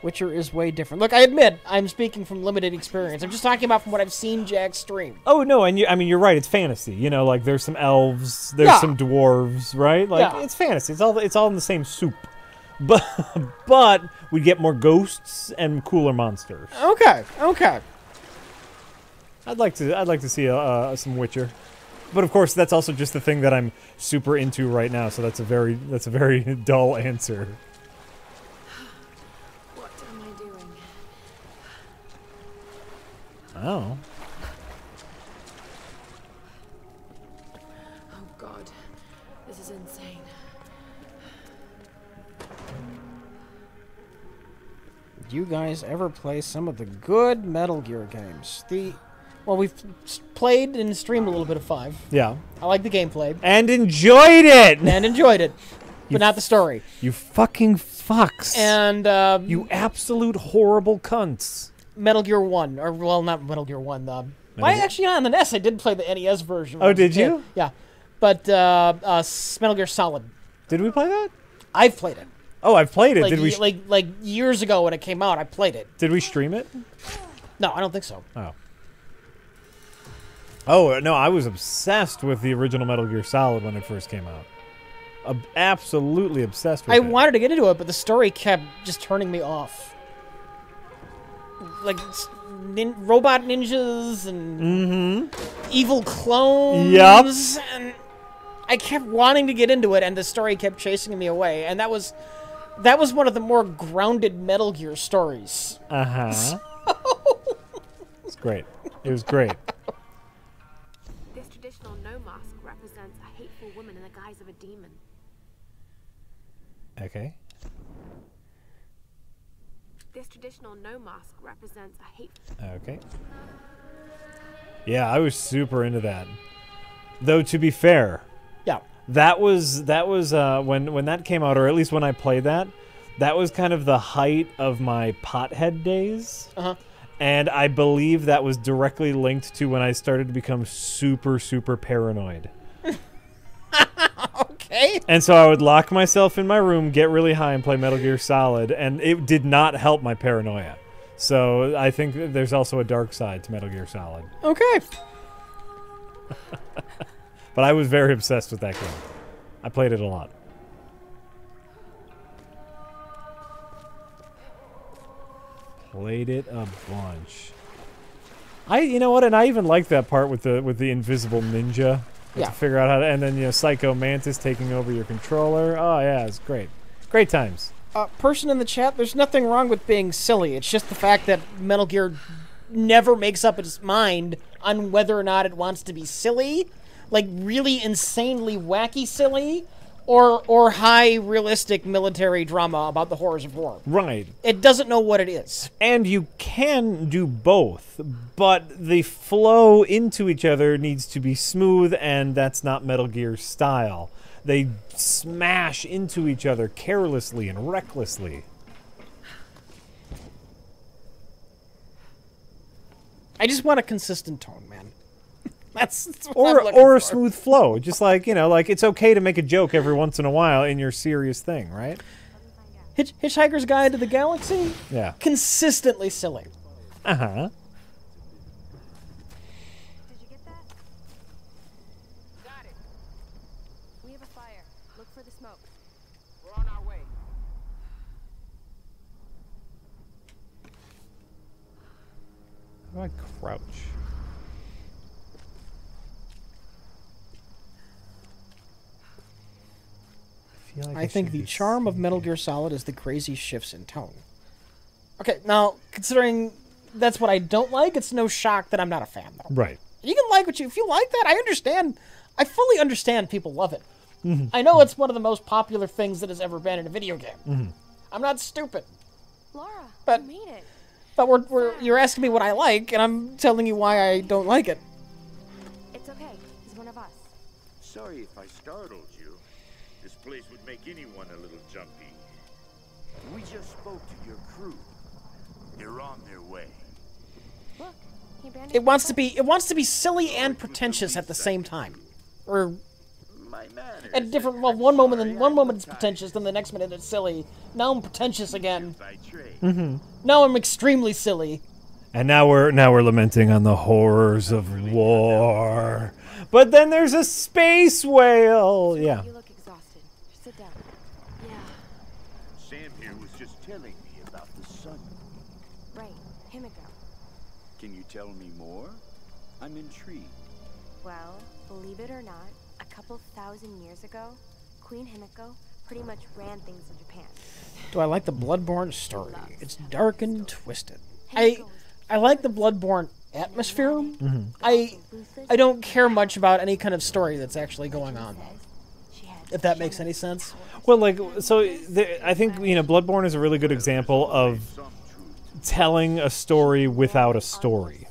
S2: Witcher is way different. Look, I admit, I'm speaking from limited experience. I'm just talking about from what I've seen Jack stream.
S1: Oh no, and I mean you're right. It's fantasy. You know, like there's some elves, there's some dwarves, right? Like it's fantasy. It's all in the same soup. But we get more ghosts and cooler monsters.
S2: Okay.
S1: I'd like to see some Witcher, but of course that's also just the thing that I'm super into right now. So that's a very dull answer.
S4: What am I doing?
S1: Oh.
S4: Oh God, this is insane.
S2: Did you guys ever play some of the good Metal Gear games? Well, we've played and streamed a little bit of 5.
S1: Yeah.
S2: I like the gameplay.
S1: And enjoyed it!
S2: But not the story.
S1: You fucking fucks.
S2: And,
S1: you absolute horrible cunts.
S2: Metal Gear 1. Or, well, not Metal Gear 1. Actually, on the NES, I did play the NES version.
S1: Oh, did you?
S2: Yeah. But, Metal Gear Solid.
S1: Did we play that?
S2: I've played it.
S1: Oh, I've played it.
S2: Like,
S1: Did we?
S2: Like years ago when it came out, I played it.
S1: Did we stream it?
S2: No, I don't think so.
S1: Oh. Oh, no, I was obsessed with the original Metal Gear Solid when it first came out. Absolutely obsessed with it.
S2: I wanted to get into it, but the story kept just turning me off. Like, robot ninjas and evil clones.
S1: Yup.
S2: And I kept wanting to get into it, and the story kept chasing me away. And that was one of the more grounded Metal Gear stories.
S1: Uh-huh. It's great. It was great.
S4: This traditional no mask represents a hateful woman in the guise of a demon.
S1: Okay.
S4: This traditional no mask represents a hateful...
S1: Okay. Yeah, I was super into that. Though, to be fair...
S2: Yeah.
S1: That was when that came out, or at least when I played that was kind of the height of my pothead days.
S2: Uh-huh.
S1: And I believe that was directly linked to when I started to become super, super paranoid.
S2: Okay.
S1: And so I would lock myself in my room, get really high, and play Metal Gear Solid, and it did not help my paranoia. So I think there's also a dark side to Metal Gear Solid.
S2: Okay.
S1: But I was very obsessed with that game. I played it a lot. Played it a bunch. You know what? And I even liked that part with the invisible ninja.
S2: Yeah.
S1: To figure out how to, and then Psycho Mantis taking over your controller. Oh yeah, it's great. Great times.
S2: Person in the chat, there's nothing wrong with being silly. It's just the fact that Metal Gear never makes up its mind on whether or not it wants to be silly, like really insanely wacky silly, or high realistic military drama about the horrors of war.
S1: Right.
S2: It doesn't know what it is.
S1: And you can do both, but the flow into each other needs to be smooth, and that's not Metal Gear's style. They smash into each other carelessly and recklessly.
S2: I just want a consistent tone, man. That's what I'm looking
S1: Or a
S2: for.
S1: smooth flow. Just like, you know, like it's okay to make a joke every once in a while in your serious thing, right?
S2: Hitchhiker's Guide to the Galaxy?
S1: Yeah.
S2: Consistently silly.
S1: Uh-huh.
S4: Did you get that? Got it. We have a fire. Look for the smoke.
S6: We're on our way.
S1: How do I crouch? Feel like
S2: I think
S1: should
S2: the
S1: be
S2: charm of Metal Gear Solid is the crazy shifts in tone. Okay, now, considering that's what I don't like, it's no shock that I'm not a fan, though.
S1: Right.
S2: You can like if you like that, I understand. I fully understand people love it. I know it's one of the most popular things that has ever been in a video game. I'm not stupid.
S4: Lara,
S2: But-
S4: you made it.
S2: But you're asking me what I like, and I'm telling you why I don't like it.
S4: It's okay. He's one of us.
S7: Sorry if I startled you. This place would make anyone a little jumpy. We just spoke to your crew. They're on their way.
S4: Look, he abandoned
S2: It wants to be silly and pretentious at the same time. Or
S7: My manners.
S2: at different one moment it's pretentious, then the next minute it's silly. Now I'm pretentious again.
S7: By trade.
S2: Now I'm extremely silly.
S1: And now we're lamenting on the horrors of war. But then there's a space whale. Yeah.
S4: You look exhausted. Sit down. Yeah,
S7: Sam here was just telling me about the sun.
S4: right. Himiko.
S7: Can you tell me more? I'm intrigued.
S4: Well, believe it or not, a couple thousand years ago, Queen Himiko pretty much ran things in Japan.
S2: Do I like the Bloodborne story? It's dark and twisted. I like the Bloodborne atmosphere. I don't care much about any kind of story that's actually going on, if that makes any sense.
S1: Well, like, so I think, you know, Bloodborne is a really good example of telling a story without a story.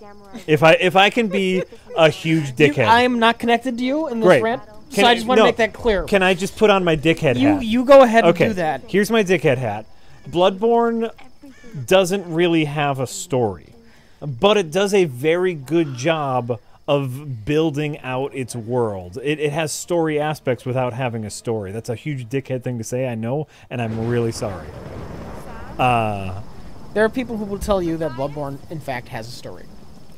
S1: If I can be a huge dickhead.
S2: I am not connected to you in this
S1: Great.
S2: rant, so I just want to make that clear.
S1: Can I just put on my dickhead hat?
S2: You go ahead and
S1: Okay,
S2: do that.
S1: here's my dickhead hat. Bloodborne doesn't really have a story, but it does a very good job of building out its world. It has story aspects without having a story. That's a huge dickhead thing to say, I know, and I'm really sorry.
S2: There are people who will tell you that Bloodborne, in fact, has a story.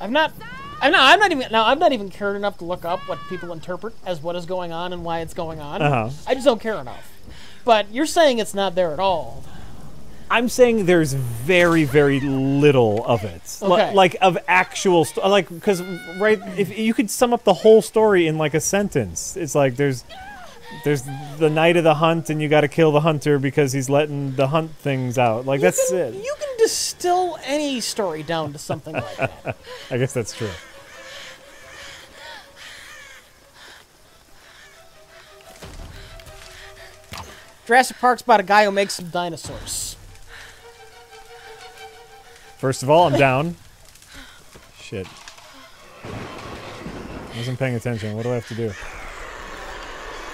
S2: I'm not even cared enough to look up what people interpret as what is going on and why it's going on. I just don't care enough. But you're saying it's not there at all.
S1: I'm saying there's very, very little of it.
S2: Okay.
S1: Like, of actual... because, right, if you could sum up the whole story in, like, a sentence. It's like, there's the night of the hunt, and you gotta kill the hunter because he's letting the hunt things out. Like, that's it.
S2: You can distill any story down to something like that.
S1: I guess that's true.
S2: Jurassic Park's about a guy who makes some dinosaurs.
S1: First of all, I'm down. Shit. Wasn't paying attention. What do I have to do?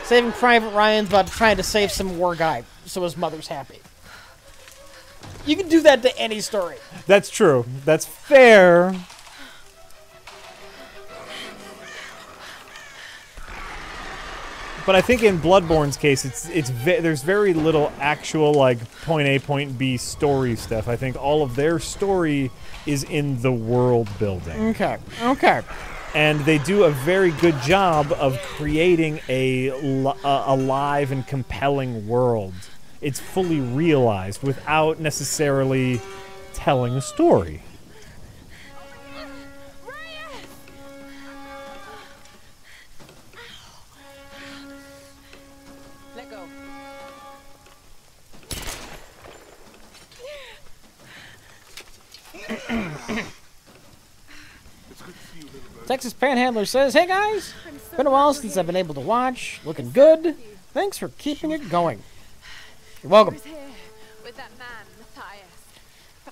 S2: Saving Private Ryan's about trying to save some war guy so his mother's happy. You can do that to any story.
S1: That's true. That's fair. But I think in Bloodborne's case, there's very little actual, like, point A, point B story stuff. I think all of their story is in the world building.
S2: Okay.
S1: And they do a very good job of creating a alive and compelling world. It's fully realized without necessarily telling a story.
S6: Let go.
S2: Texas Panhandler says, "Hey guys, been a while since I've been able to watch. Looking good. Thanks for keeping it going." You're welcome.
S4: Who's here with that man, Matthias?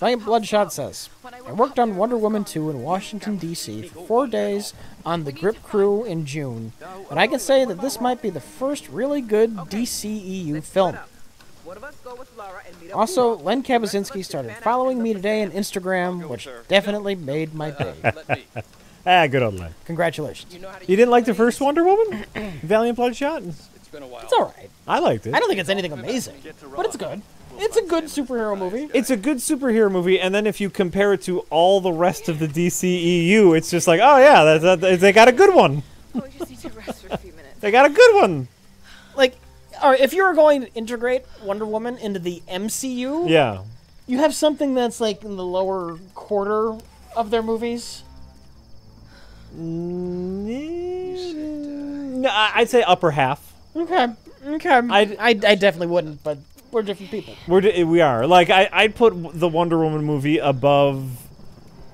S2: Valiant Bloodshot says, I worked on Wonder Woman 2 in Washington, D.C. for 4 days on the Grip crew in June, and I can say that this might be the first really good DCEU film. Also, Len Kabasinski started following me today on Instagram, which definitely made my day.
S1: Good old Len.
S2: Congratulations.
S1: You didn't like the first Wonder Woman? Valiant Bloodshot?
S2: It's alright.
S1: I liked it.
S2: I don't think it's anything amazing, but it's good. It's a good superhero movie.
S1: It's a good superhero movie, and then if you compare it to all the rest of the DCEU, it's just like, oh yeah, they got a good one.
S4: Oh, we just need to rest for a few minutes.
S1: They got a good one.
S2: Like, all right, if you were going to integrate Wonder Woman into the MCU,
S1: Yeah.
S2: you have something that's like in the lower quarter of their movies.
S1: No, I'd say upper half.
S2: Okay. I definitely wouldn't, but we're different people.
S1: We are. Like, I'd put the Wonder Woman movie above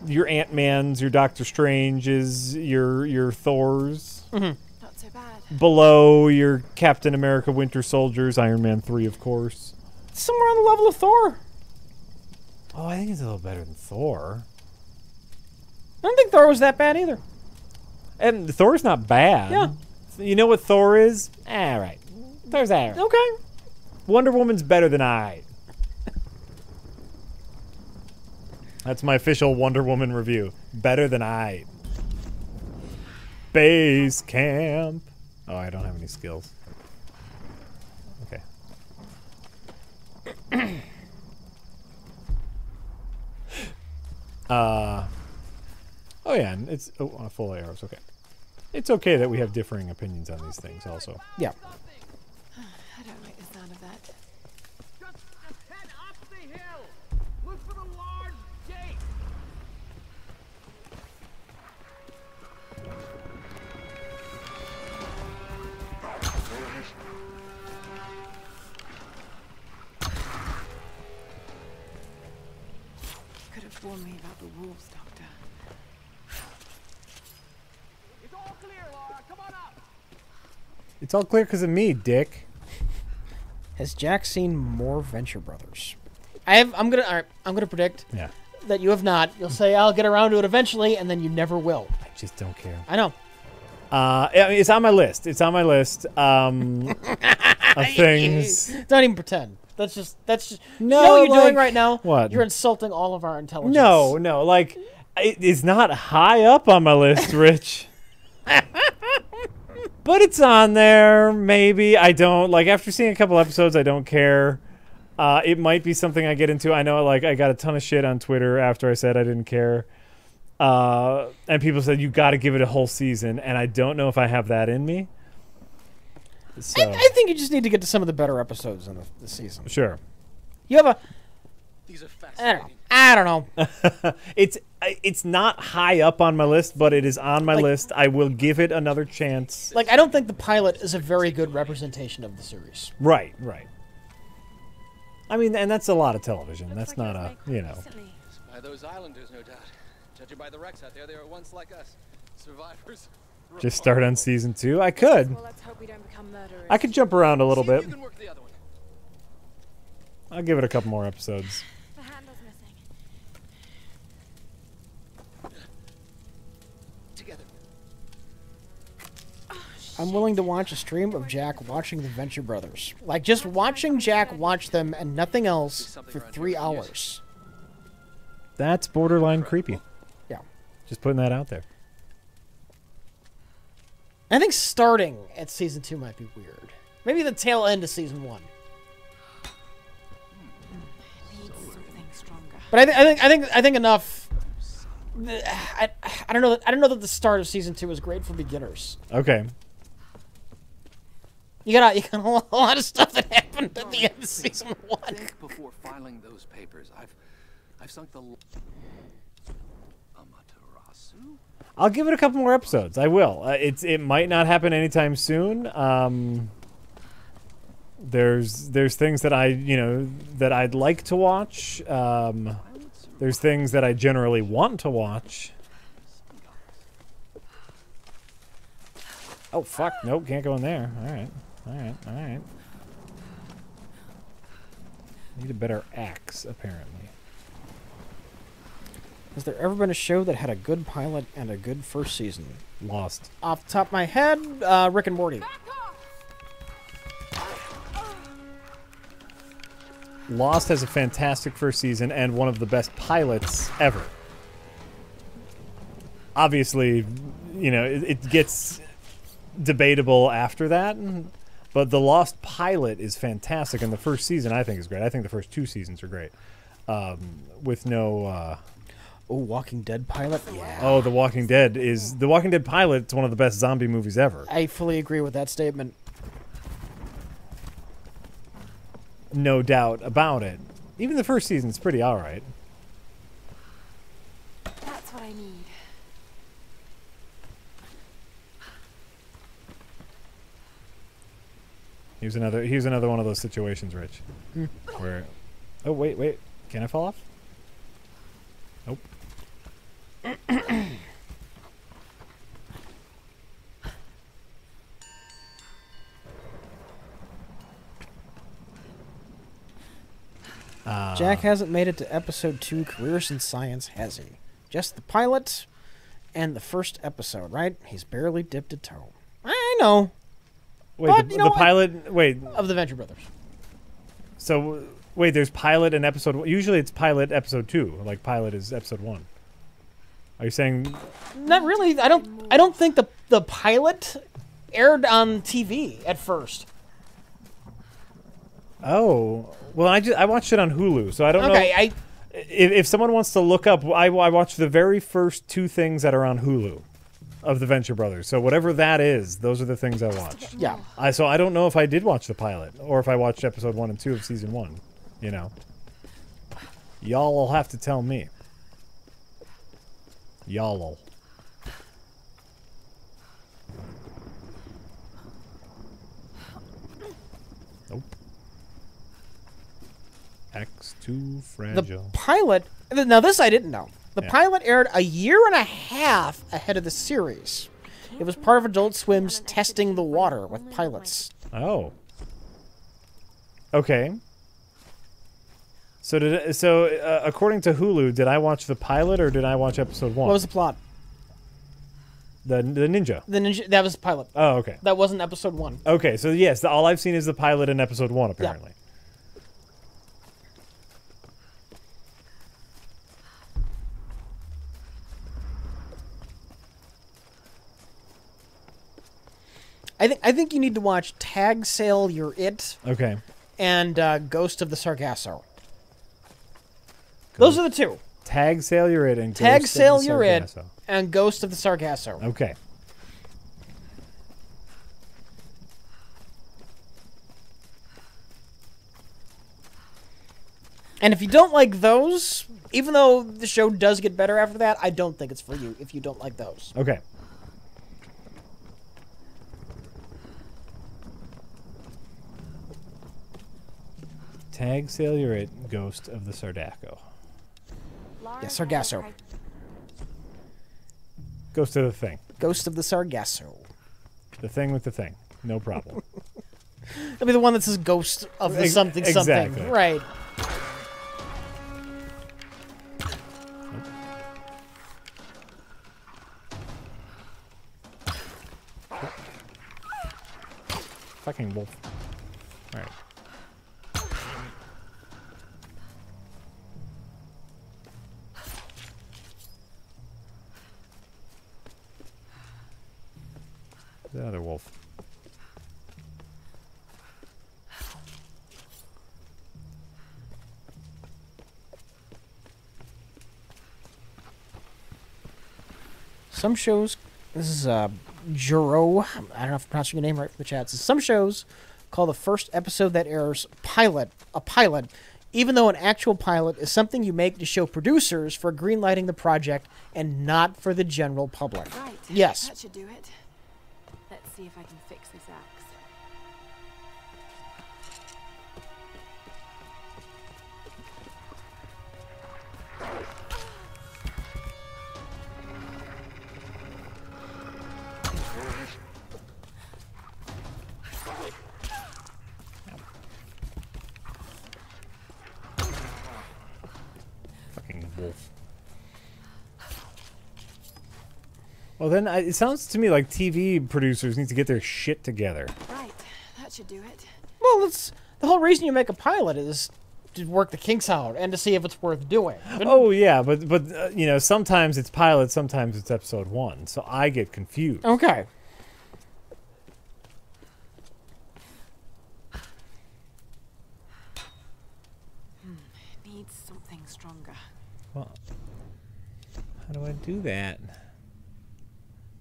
S1: your Ant-Mans, your Doctor Stranges, your Thors.
S4: Not so bad.
S1: Below your Captain America Winter Soldiers, Iron Man 3, of course.
S2: Somewhere on the level of Thor.
S1: Oh, I think it's a little better than Thor.
S2: I don't think Thor was that bad either.
S1: And Thor's not bad.
S2: Yeah.
S1: You know what Thor is? Alright. Thor's alright.
S2: Okay.
S1: Wonder Woman's better than I. That's my official Wonder Woman review. Better than I. Base camp. Oh, I don't have any skills. Okay. Oh yeah, and it's full arrows. Okay. It's okay that we have differing opinions on these things also.
S2: Yeah.
S4: I don't like the sound of that.
S6: Just head up the hill. Look for the large gate.
S4: Could have warned me about the wolves, Doctor.
S6: It's all clear, Lara. Come on up.
S1: It's all clear because of me, Dick.
S2: Has Jack seen more Venture Brothers? I'm gonna predict
S1: Yeah.
S2: that you have not. You'll say I'll get around to it eventually, and then you never will.
S1: I just don't care.
S2: I know.
S1: I mean, it's on my list. It's on my list of things.
S2: Don't even pretend. That's just.
S1: No,
S2: you know what you're doing
S1: like-
S2: right now?
S1: What?
S2: You're insulting all of our intelligence.
S1: No, like it's not high up on my list, Rich. But it's on there. Maybe I don't like. After seeing a couple episodes, I don't care. It might be something I get into. I know, like, I got a ton of shit on Twitter after I said I didn't care. And people said, you got to give it a whole season. And I don't know if I have that in me. So.
S2: I think you just need to get to some of the better episodes in the season.
S1: Sure.
S2: You have a.
S6: These are
S2: I
S6: fascinating.
S2: don't know.
S1: It's not high up on my list, but it is on my list. I will give it another chance.
S2: Like, I don't think the pilot is a very good representation of the series.
S1: Right. I mean, and that's a lot of television. That's not a, you know.
S6: By those islanders, no doubt. Judging by the wrecks out there, they were once like us. Survivors.
S1: Just start on season 2. I could.
S4: Well, let's hope we don't become murderers.
S1: I could jump around a little
S6: See if
S1: bit.
S6: you can work the other one.
S1: I'll give it a couple more episodes.
S4: The handle's missing.
S6: Together.
S2: I'm willing to watch a stream of Jack watching the Venture Brothers. Like, just watching Jack watch them and nothing else for 3 hours.
S1: That's borderline creepy.
S2: Yeah.
S1: Just putting that out there.
S2: I think starting at season 2 might be weird. Maybe the tail end of season 1.
S4: Needs something stronger.
S2: But I think enough. I don't know. I don't know that the start of season 2 is great for beginners.
S1: Okay.
S2: You got a lot of stuff that happened at the end of season 1.
S6: Think before filing those papers. I've sunk the Amaterasu.
S1: I'll give it a couple more episodes. I will. It might not happen anytime soon. There's things that I'd like to watch. There's things that I generally want to watch. Oh fuck! Nope, can't go in there. All right. Need a better axe, apparently.
S2: Has there ever been a show that had a good pilot and a good first season?
S1: Lost.
S2: Off the top of my head, Rick and Morty.
S1: Lost has a fantastic first season and one of the best pilots ever. Obviously, you know, it gets debatable after that, but the Lost pilot is fantastic, and the first season I think is great. I think the first 2 seasons are great. With no...
S2: Oh, Walking Dead pilot? Yeah.
S1: Oh, The Walking Dead pilot is one of the best zombie movies ever.
S2: I fully agree with that statement.
S1: No doubt about it. Even the first season's pretty alright.
S4: That's what I need.
S1: Here's another one of those situations, Rich. Where... Oh, wait. Can I fall off? Nope.
S2: Jack hasn't made it to episode 2 Careers in Science, has he? Just the pilot and the first episode, right? He's barely dipped a toe. I know.
S1: Wait,
S2: But,
S1: the
S2: you know what?
S1: pilot... Wait,
S2: Of the Venture Brothers.
S1: so... Wait, there's pilot and episode... Usually it's pilot episode 2. Like, pilot is episode 1. Are you saying...
S2: Not really. I don't think the pilot aired on TV at first.
S1: Oh... Well, I watched it on Hulu, so I don't know...
S2: Okay,
S1: If someone wants to look up... I watched the very first 2 things that are on Hulu of the Venture Brothers. So whatever that is, those are the things I watched.
S2: yeah.
S1: So I don't know if I did watch the pilot, or if I watched episode 1 and 2 of season 1. You know, y'all will have to tell me. Y'all'll. Nope. X2 fragile.
S2: The pilot. Now this I didn't know. The
S1: Yeah.
S2: pilot aired a year and a half ahead of the series. It was part of Adult Swim's Testing the Water with pilots.
S1: Oh. Okay. So according to Hulu, did I watch the pilot or did I watch episode 1?
S2: What was the plot?
S1: The ninja.
S2: The ninja. That was the pilot.
S1: Oh, okay.
S2: That wasn't episode 1.
S1: Okay, so yes, all I've seen is the pilot in episode 1, apparently.
S2: I think you need to watch Tag Sail You're It
S1: Okay.
S2: and Ghost of the Sargasso. Those are the 2.
S1: Tag Sail You're It and
S2: Tag
S1: Ghost of
S2: Sail
S1: the
S2: You're It
S1: Sargasso.
S2: and Ghost of the Sargasso.
S1: Okay.
S2: And if you don't like those, even though the show does get better after that, I don't think it's for you if you don't like those.
S1: Okay. Tag Sail You're It, Ghost of the Sargasso.
S2: Yeah, Sargasso.
S1: Ghost of the thing.
S2: Ghost of the Sargasso.
S1: The thing with the thing. No problem.
S2: It'll be the one that says Ghost of the something something.
S1: Exactly.
S2: Right.
S1: Fucking wolf. Alright. The other wolf.
S2: Some shows, this is Juro, I don't know if I'm pronouncing your name right for the chat. Says, some shows call the first episode that airs a pilot, even though an actual pilot is something you make to show producers for greenlighting the project and not for the general public.
S4: Right.
S2: Yes.
S4: That should do it. Let's see if I can fix this axe.
S1: Fucking wolf. Well, then it sounds to me like TV producers need to get their shit together.
S4: Right, that should do it.
S2: Well, it's the whole reason you make a pilot is to work the kinks out and to see if it's worth doing.
S1: Oh yeah, but you know, sometimes it's pilot, sometimes it's episode 1, so I get confused.
S2: Okay.
S4: Needs something stronger.
S1: Well, how do I do that?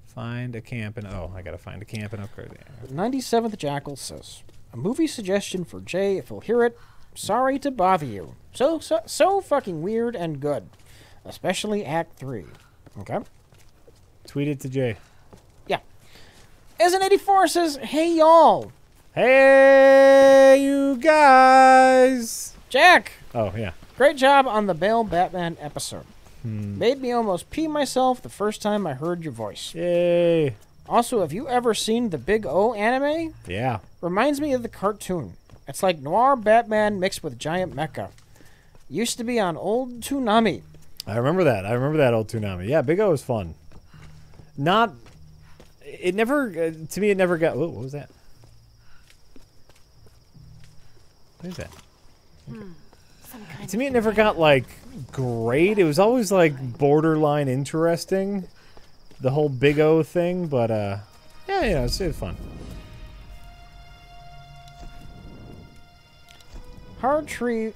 S1: Find a camp and I gotta find a camp and upgrade it.
S2: 97th Jackal says, a movie suggestion for Jay if he'll hear it. Sorry to bother you. So fucking weird and good. Especially Act 3. Okay.
S1: Tweet it to Jay.
S2: Yeah. Isn't84 says, hey y'all.
S1: Hey, you guys!
S2: Jack.
S1: Oh, yeah.
S2: Great job on the Bale Batman episode. Made me almost pee myself the first time I heard your voice.
S1: Yay.
S2: Also, have you ever seen the Big O anime?
S1: Yeah.
S2: Reminds me of the cartoon. It's like noir Batman mixed with giant mecha. Used to be on old Toonami.
S1: I remember that. I remember that old Toonami. Yeah, Big O was fun. It never, to me, it never got, what was that? What is that? To me, it never got, like, great. It was always, like, borderline interesting, the whole Big O thing, but, yeah, it was fun.
S2: Hard Tree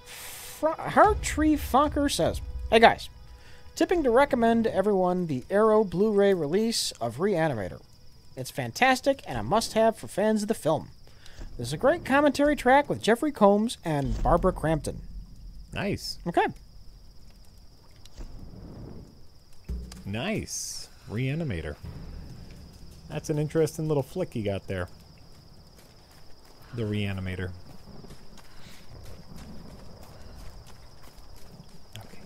S2: Fonker says, hey guys, tipping to recommend everyone the Arrow Blu-ray release of Reanimator. It's fantastic and a must-have for fans of the film. There's a great commentary track with Jeffrey Combs and Barbara Crampton.
S1: Nice.
S2: Okay.
S1: Nice. Reanimator. That's an interesting little flick you got there. The Reanimator. Okay.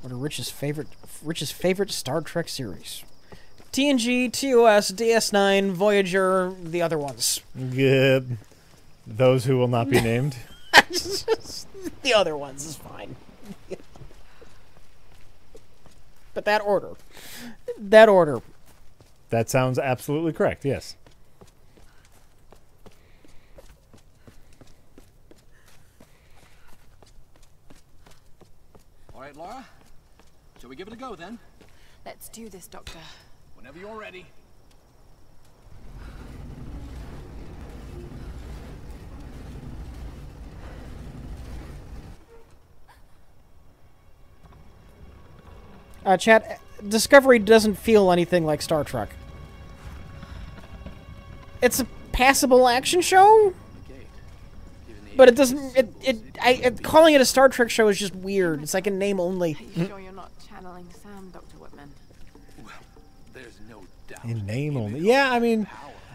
S2: What are Rich's favorite Star Trek series? TNG, TOS, DS9, Voyager, the other ones.
S1: Good. Those who will not be named.
S2: The other ones is fine. But that order. That order.
S1: That sounds absolutely correct, yes.
S6: All right, Lara. Shall we give it a go then?
S4: Let's do this, Doctor.
S6: Whenever you're ready.
S2: Chat, Discovery doesn't feel anything like Star Trek. It's a passable action show, but it doesn't. Calling it a Star Trek show is just weird. It's like a name only.
S4: Are you sure you're not channeling Sam, Dr. Whitman?
S6: Well, there's no doubt.
S1: In name only. Yeah, I mean,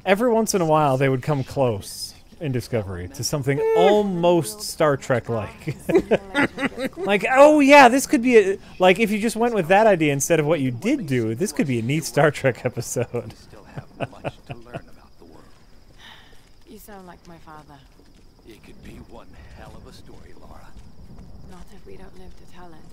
S1: every once in a while they would come close in Discovery to something almost Star Trek-like. Like, oh yeah, this could be like if you just went with that idea instead of what you did do, this could be a neat Star Trek episode.
S6: Still have much to learn about the world.
S4: You sound like my father.
S6: It could be one hell of a story, Lara.
S4: Not if we don't live to tell it.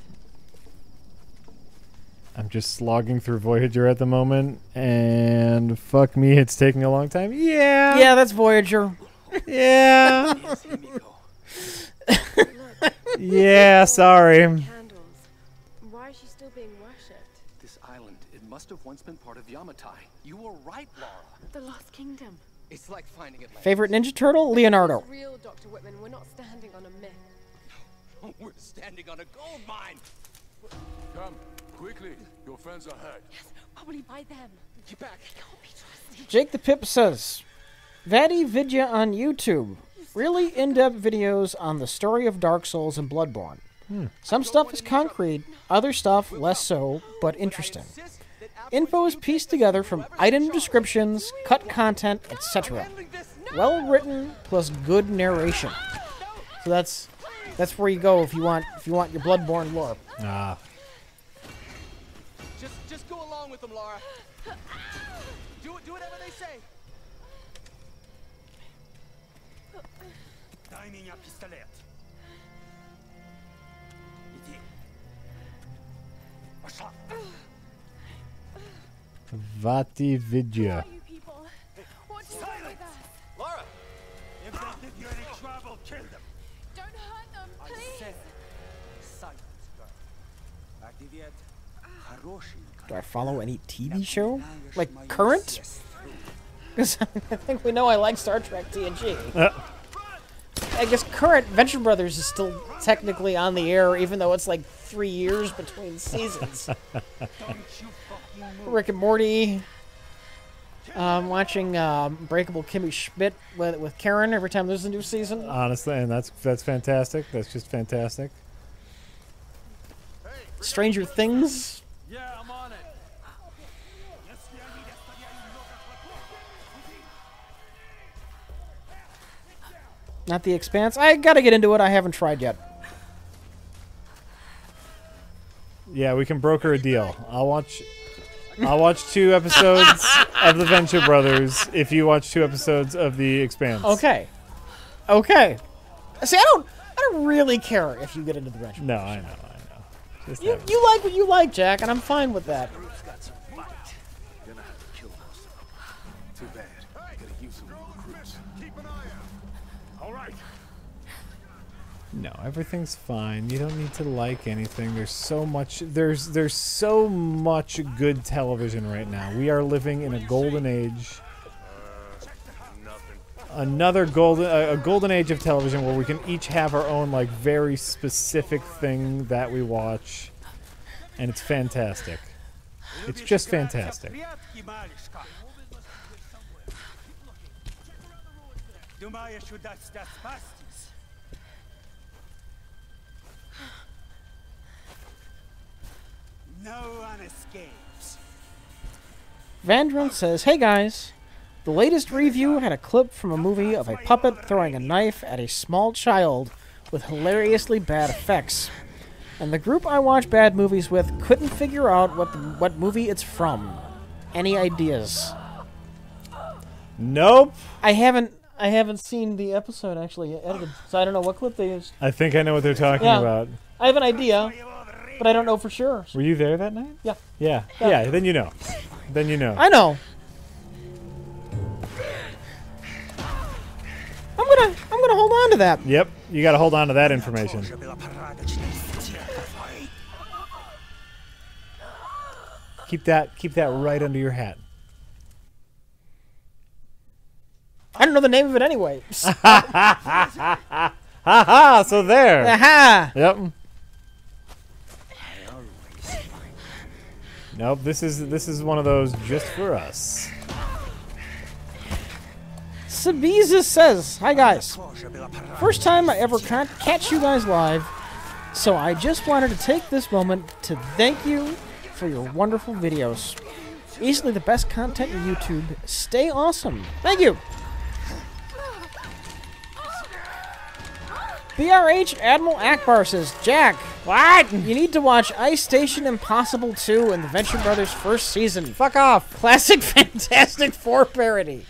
S1: I'm just slogging through Voyager at the moment, and fuck me, it's taking a long time. Yeah.
S2: Yeah, that's Voyager.
S1: Yeah.
S6: Yes, Himiko.
S1: Yeah, sorry.
S4: Candles. Why is she still being worshipped?
S6: This island, it must have once been part of Yamatai. You were right, Lara.
S4: The Lost Kingdom.
S6: It's like finding Atlantis.
S2: Favorite Ninja Turtle? Leonardo.
S4: This is real, Dr. Whitman. We're not standing on a myth.
S6: We're standing on a gold mine.
S8: Come, quickly. Your friends are hurt.
S4: Yes, probably by them.
S6: Get back.
S4: Can't be trusted.
S2: Jake the Pip says, Vadi Vidya on YouTube. Really in-depth videos on the story of Dark Souls and Bloodborne. Some stuff is concrete, other stuff less so, but interesting. Info is pieced together from item descriptions, cut content, etc. Well written plus good narration. So that's where you go if you want your Bloodborne lore.
S1: Ah.
S6: Just go along with them, Lara. Do whatever they say.
S1: Vati Vidya.
S4: You people. What do you want with us?
S6: Lara!
S7: If they give you any trouble, kill them.
S4: Don't hurt them, please.
S7: Silence, girl. Activate.
S2: Do I follow any TV show? Like current? Because I think we know I like Star Trek TNG. I guess current Venture Brothers is still technically on the air, even though it's like 3 years between seasons. Rick and Morty. Watching Breakable Kimmy Schmidt with Karen every time there's a new season.
S1: Honestly, and that's fantastic. That's just fantastic.
S2: Stranger Things.
S8: Yeah, I'm on it.
S2: Not The Expanse. I gotta get into it. I haven't tried yet.
S1: Yeah, we can broker a deal. I'll watch 2 episodes of the Venture Brothers if you watch 2 episodes of The Expanse.
S2: Okay. Okay. See, I don't really care if you get into the Venture.
S1: No, I know. Just
S2: You
S1: have it.
S2: like what you like, Jack, and I'm fine with that.
S5: Gonna have to kill most of them. Too bad. Gotta use some recruits.
S7: Keep an eye out. All right.
S1: No, everything's fine. You don't need to like anything. There's so much. There's so much good television right now. We are living in a golden age. Another golden age of television where we can each have our own like very specific thing that we watch, and it's fantastic. It's just fantastic.
S7: No one escapes.
S2: Vandron says, "Hey guys, the latest review had a clip from a movie of a puppet throwing a knife at a small child with hilariously bad effects. And the group I watch bad movies with couldn't figure out what movie it's from. Any ideas?"
S1: Nope.
S2: I haven't seen the episode actually edited, so I don't know what clip they used.
S1: I think I know what they're talking
S2: Yeah.
S1: about.
S2: I have an idea, but I don't know for sure.
S1: Were you there that night?
S2: Yeah.
S1: Yeah.
S2: Yeah.
S1: Yeah. Then you know. Then you know.
S2: I know. I'm gonna hold on to that.
S1: Yep. You got to hold on to that information. Keep that right under your hat.
S2: I don't know the name of it anyway.
S1: Ha ha! So there.
S2: Aha!
S1: Yep. Nope. This is one of those just for us.
S2: Sabiza says, "Hi guys. First time I ever catch you guys live, so I just wanted to take this moment to thank you for your wonderful videos. Easily the best content on YouTube. Stay awesome. Thank you." BRH Admiral Akbar says, "Jack, what? You need to watch Ice Station Impossible 2 and the Venture Brothers first season. Fuck off. Classic Fantastic Four parody."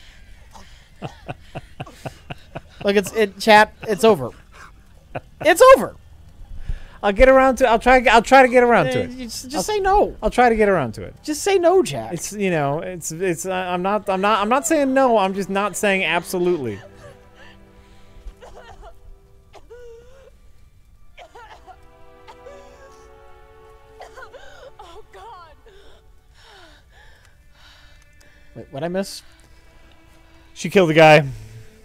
S2: Look, chat. It's over. It's over.
S1: I'll get around to. I'll try to get around to it.
S2: Just say no.
S1: I'll try to get around to it.
S2: Just say no, Jack.
S1: It's it's. I'm not saying no. I'm just not saying absolutely.
S4: Oh God.
S2: Wait, what'd I miss?
S1: She killed the guy.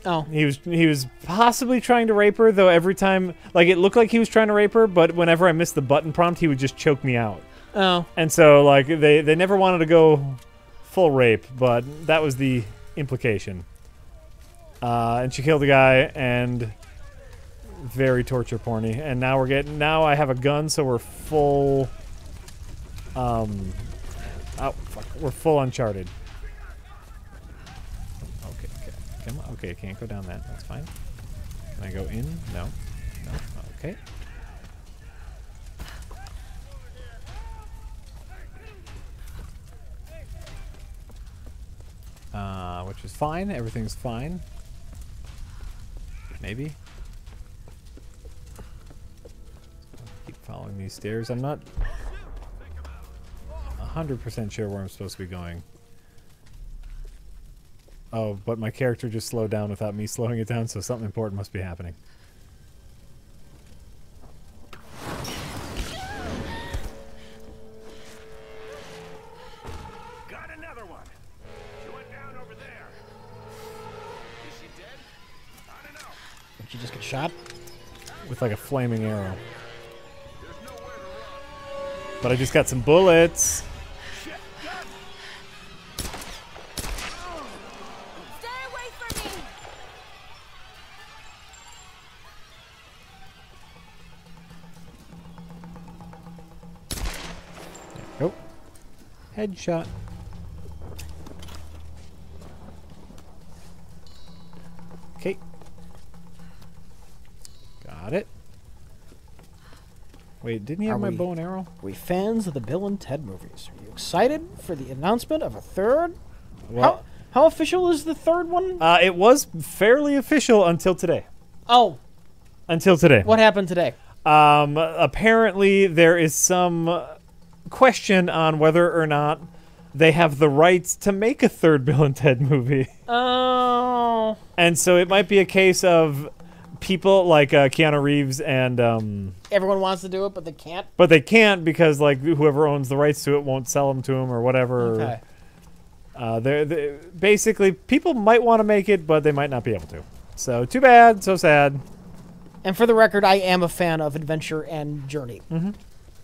S2: Oh.
S1: He was possibly trying to rape her, though every time, like, it looked like he was trying to rape her, but whenever I missed the button prompt, he would just choke me out.
S2: Oh.
S1: And so, like, they never wanted to go full rape, but that was the implication. And she killed the guy, and very torture porny. And now I have a gun, so we're full, oh, fuck, we're full Uncharted. Come on. Okay, I can't go down that. That's fine. Can I go in? No. No. Okay. Which is fine. Everything's fine. Maybe. Keep following these stairs. I'm not 100% sure where I'm supposed to be going. Oh, but my character just slowed down without me slowing it down, so something important must be happening.
S7: Got another one. She went down over there. Is she dead? I don't know.
S2: Did you just get shot?
S1: With like a flaming arrow. But I just got some bullets.
S4: Stay away from me!
S1: Oh. Headshot. Okay. Got it. Wait, didn't he have my bow and arrow?
S2: Are we fans of the Bill and Ted movies? Are you excited for the announcement of a third?
S1: Well,
S2: How official is the third one?
S1: it was fairly official until today.
S2: Oh,
S1: Until today.
S2: what happened today?
S1: Apparently, there is some question on whether or not they have the rights to make a third Bill and Ted movie.
S2: Oh.
S1: And so it might be a case of people like Keanu Reeves and...
S2: Everyone wants to do it, but they can't?
S1: but they can't because like whoever owns the rights to it won't sell them to them or whatever.
S2: Okay.
S1: They're basically, people might want to make it, but they might not be able to. So too bad, so sad.
S2: And for the record, I am a fan of adventure and journey.
S1: Mm-hmm.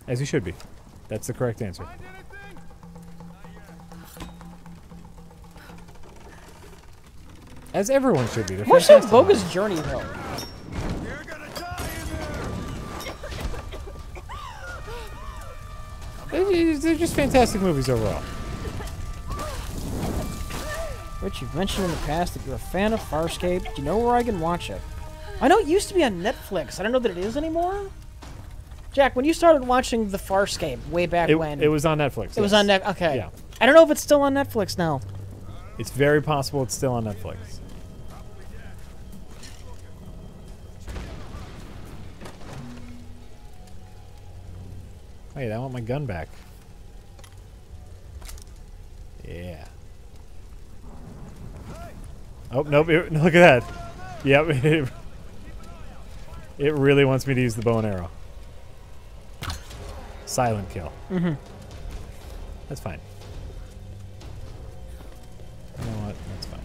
S1: As you should be. That's the correct answer. As everyone should be. They're
S2: Where's some
S1: fantastic.
S2: bogus journey, though?
S7: You're gonna die in there.
S1: They're just fantastic movies overall.
S2: Rich, you've mentioned in the past that you're a fan of Farscape. Do you know where I can watch it? I know it used to be on Netflix. I don't know that it is anymore. Jack, when you started watching the Farscape way back when...
S1: It was on Netflix.
S2: It was on Netflix. Okay.
S1: Yeah.
S2: I don't know if it's still on Netflix now.
S1: It's very possible it's still on Netflix. Wait, I want my gun back. Yeah. Oh, nope. Look at that. Yep. It really wants me to use the bow and arrow. Silent kill.
S2: Mm-hmm.
S1: That's fine. You know what? That's fine.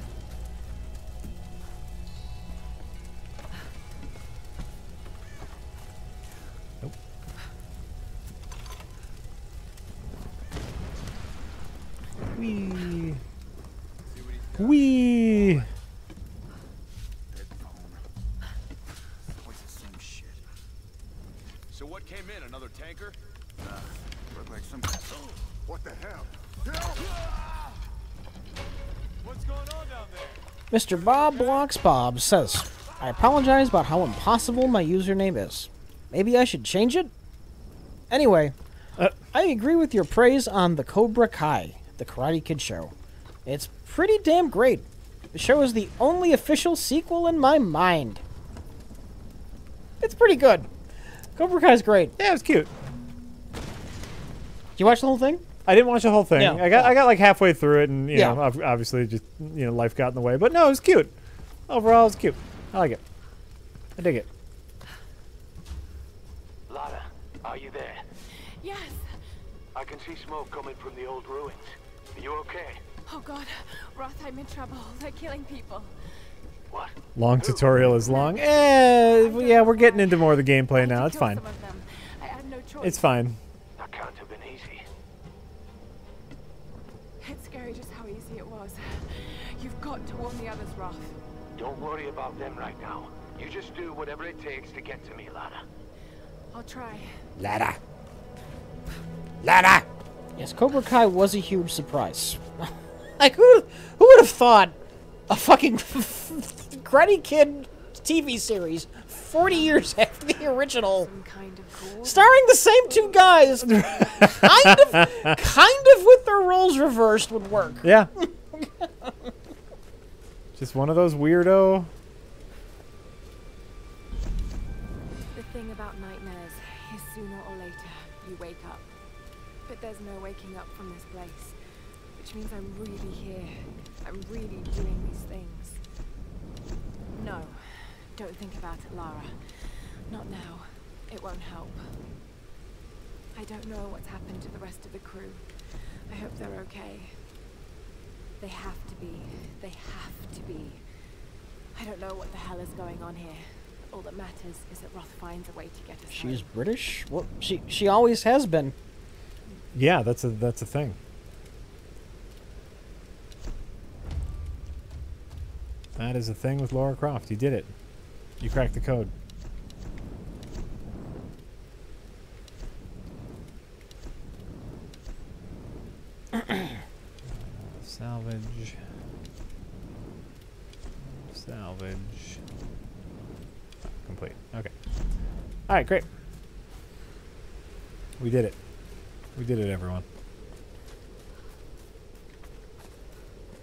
S1: Nope. Wee. Wee.
S7: Always the same shit.
S8: So what came in? Another tanker?
S7: Look like some. What the hell?
S8: What's going on down there?
S2: Mr. Bob Blocks Bob says, I apologize about how impossible my username is. Maybe I should change it? Anyway, I agree with your praise on the Cobra Kai, the Karate Kid show. It's pretty damn great. The show is the only official sequel in my mind. It's pretty good. Cobra Kai's great.
S1: Yeah, it was cute.
S2: Did you watch the whole thing?
S1: I didn't watch the whole thing.
S2: Yeah.
S1: I got like halfway through it, and you
S2: Yeah.
S1: know, obviously just life got in the way. But no, it was cute. Overall, it was cute. I like it. I dig it.
S9: Lara, are you there?
S4: Yes.
S9: I can see smoke coming from the old ruins. Are you okay?
S4: Oh god. Roth, I'm in trouble. They're killing people.
S9: What?
S1: Long tutorial is long. Yeah, we're getting into more of the gameplay now. It's fine.
S4: Some of them. I had no choice.
S1: It's fine.
S9: That can't have been easy.
S4: It's scary just how easy it was. You've got to warn the others, Roth.
S9: Don't worry about them right now. You just do whatever it takes to get to me, Lara.
S4: I'll try.
S1: Lara. Lara.
S2: Yes, Cobra Kai was a huge surprise. Like, who would have thought a fucking Karate Kid TV series 40 years after the original,
S4: Some kind of cool.
S2: starring the same two guys, kind of with their roles reversed would work.
S1: Yeah. Just one of those weirdo.
S4: The thing about nightmares is sooner or later you wake up. But there's there's no waking up from this place. Which means I'm really here. I'm really doing these things. No. Don't think about it, Lara. Not now. It won't help. I don't know what's happened to the rest of the crew. I hope they're okay. They have to be. They have to be. I don't know what the hell is going on here. All that matters is that Roth finds a way to get us
S2: She's
S4: home.
S2: British? Well, she always has been.
S1: Yeah, that's a thing. That is a thing with Lara Croft. You did it. You cracked the code. Salvage. Salvage. Complete. Okay. All right, great. We did it. We did it, everyone.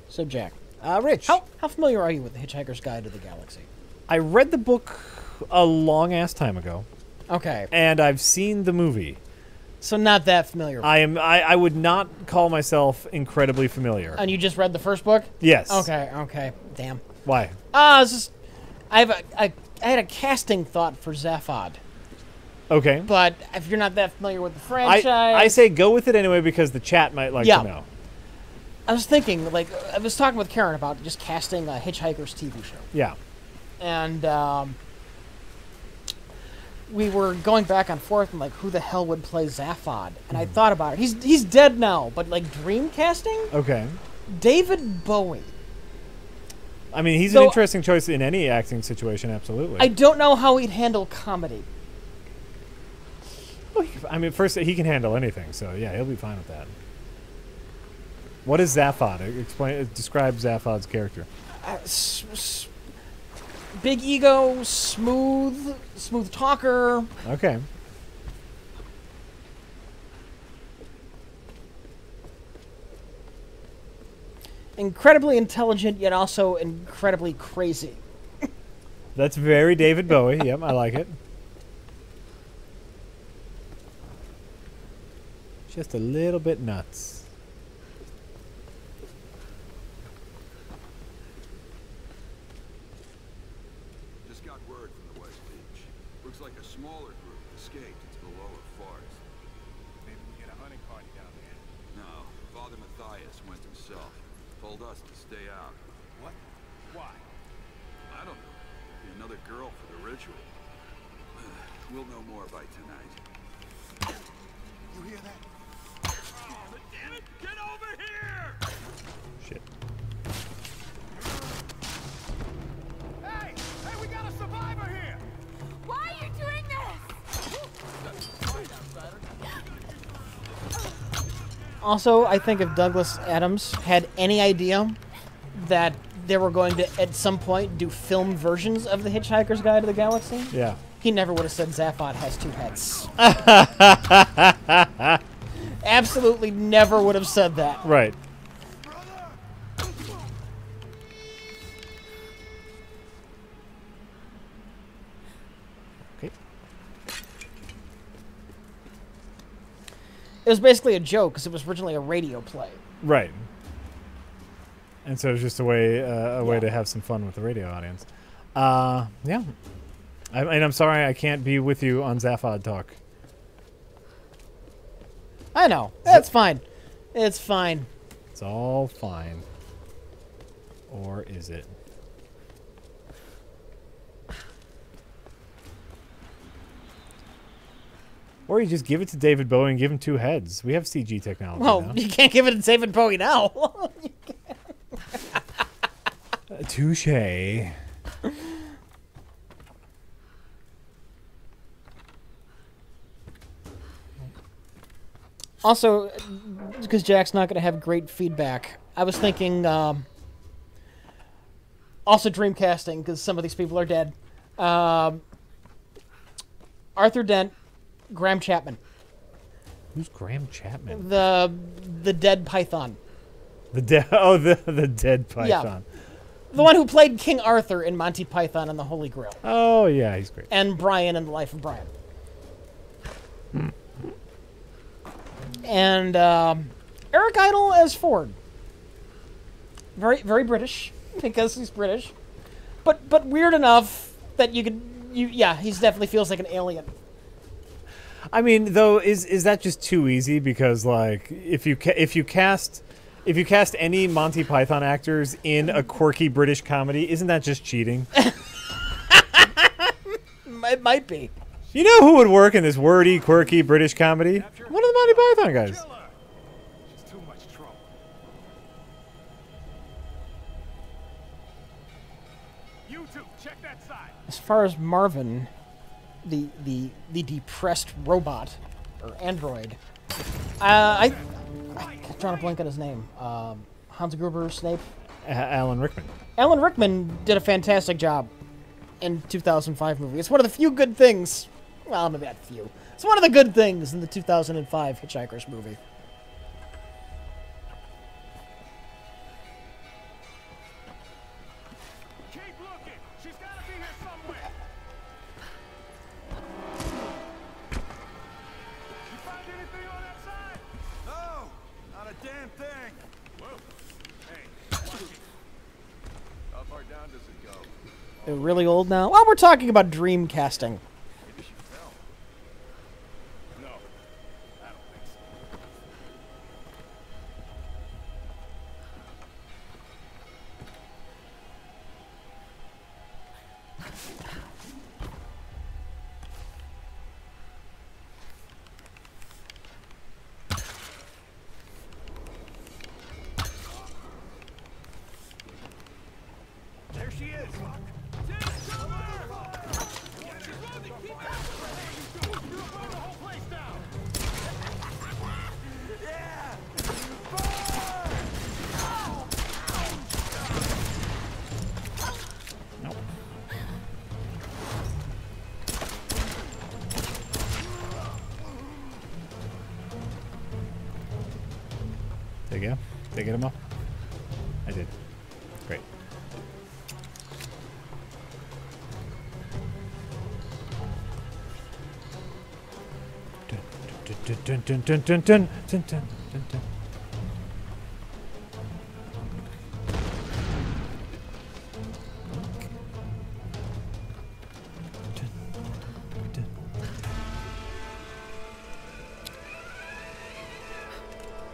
S2: So, Jack. Rich. How familiar are you with The Hitchhiker's Guide to the Galaxy?
S1: I read the book a long-ass time ago.
S2: Okay.
S1: And I've seen the movie.
S2: So not that familiar.
S1: I would not call myself incredibly familiar.
S2: And you just read the first book?
S1: Yes.
S2: Okay. Damn.
S1: Why?
S2: It's just, I had a casting thought for Zaphod.
S1: Okay.
S2: But if you're not that familiar with the franchise...
S1: I say go with it anyway because the chat might like to know.
S2: I was thinking, like, I was talking with Karen about just casting a Hitchhiker's TV show.
S1: Yeah.
S2: And we were going back and forth and, like, who the hell would play Zaphod? And I thought about it. He's dead now, but, like, dream casting?
S1: Okay.
S2: David Bowie.
S1: I mean, he's an interesting choice in any acting situation, absolutely.
S2: I don't know how he'd handle comedy.
S1: Well, I mean, first, he can handle anything, so yeah, he'll be fine with that. What is Zaphod? Describe Zaphod's character.
S2: Big ego, smooth talker.
S1: Okay.
S2: Incredibly intelligent, yet also incredibly crazy.
S1: That's very David Bowie. Yep, I like it. Just a little bit nuts.
S8: Just got word from the West Beach. Looks like a smaller group escaped into the lower forest. Maybe we get a hunting party down there. No, Father Matthias went himself. Told us to stay out. What? Why? I don't know. Be another girl for the ritual. We'll know more by tonight. You hear that? Oh, damn it! Get over here!
S1: Shit.
S8: Hey! Hey, we got a survivor here!
S4: Why are you doing this?
S2: Also, I think if Douglas Adams had any idea that they were going to, at some point, do film versions of The Hitchhiker's Guide to the Galaxy,
S1: yeah,
S2: he never would have said Zaphod has two heads. Absolutely never would have said that.
S1: Right. Okay.
S2: It was basically a joke because it was originally a radio play.
S1: Right. And so it was just a way to have some fun with the radio audience. Yeah. And I'm sorry I can't be with you on Zaphod talk.
S2: I know. That's fine. It's fine.
S1: It's all fine. Or is it? Or you just give it to David Bowie and give him two heads. We have CG technology
S2: Well,
S1: now.
S2: you can't give it to David Bowie now.
S1: Touche.
S2: Also, because Jack's not going to have great feedback, I was thinking, also Dreamcasting, because some of these people are dead. Arthur Dent, Graham Chapman.
S1: Who's Graham Chapman?
S2: The dead Python.
S1: The dead Python.
S2: Yeah. The one who played King Arthur in Monty Python and the Holy Grail.
S1: Oh, yeah, he's great.
S2: And Brian in The Life of Brian. and Eric Idle as Ford. Very, very British, because he's British. But weird enough that yeah, he definitely feels like an alien.
S1: I mean, though, is that just too easy? Because like, if you cast any Monty Python actors in a quirky British comedy, isn't that just cheating?
S2: It might be.
S1: You know who would work in this wordy, quirky British comedy? One of the Monty Python guys.
S8: She's too much trouble. You two, check that side.
S2: As far as Marvin, the depressed robot or android, I'm trying to blank on his name. Hans Gruber, Snape.
S1: Alan Rickman.
S2: Alan Rickman did a fantastic job in 2005 movie. It's one of the few good things. Well, maybe not few. It's one of the good things in the 2005 Hitchhikers movie.
S8: Keep looking. She's got to be here somewhere. You find anything on that side? No, not a damn thing. Whoa. Hey, watch it. How far down does it go?
S2: They're really old now. Well, we're talking about dream casting.
S8: Maybe she fell. No, I don't think so. There she is.
S1: There you go. Did I get him up? I did. Great. Dun, dun, dun, dun, dun, dun, dun, dun, dun, dun.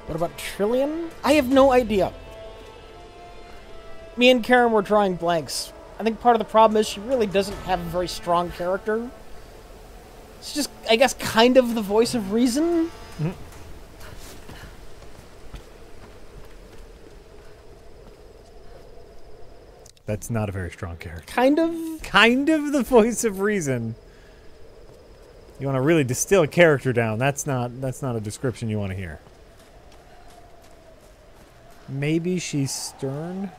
S2: What about Trillian? I have no idea. Me and Karen were drawing blanks. I think part of the problem is she really doesn't have a very strong character. It's just, I guess, kind of the voice of reason.
S1: Mm-hmm. That's not a very strong character.
S2: Kind of?
S1: Kind of the voice of reason. You want to really distill a character down. That's not a description you want to hear. Maybe she's stern?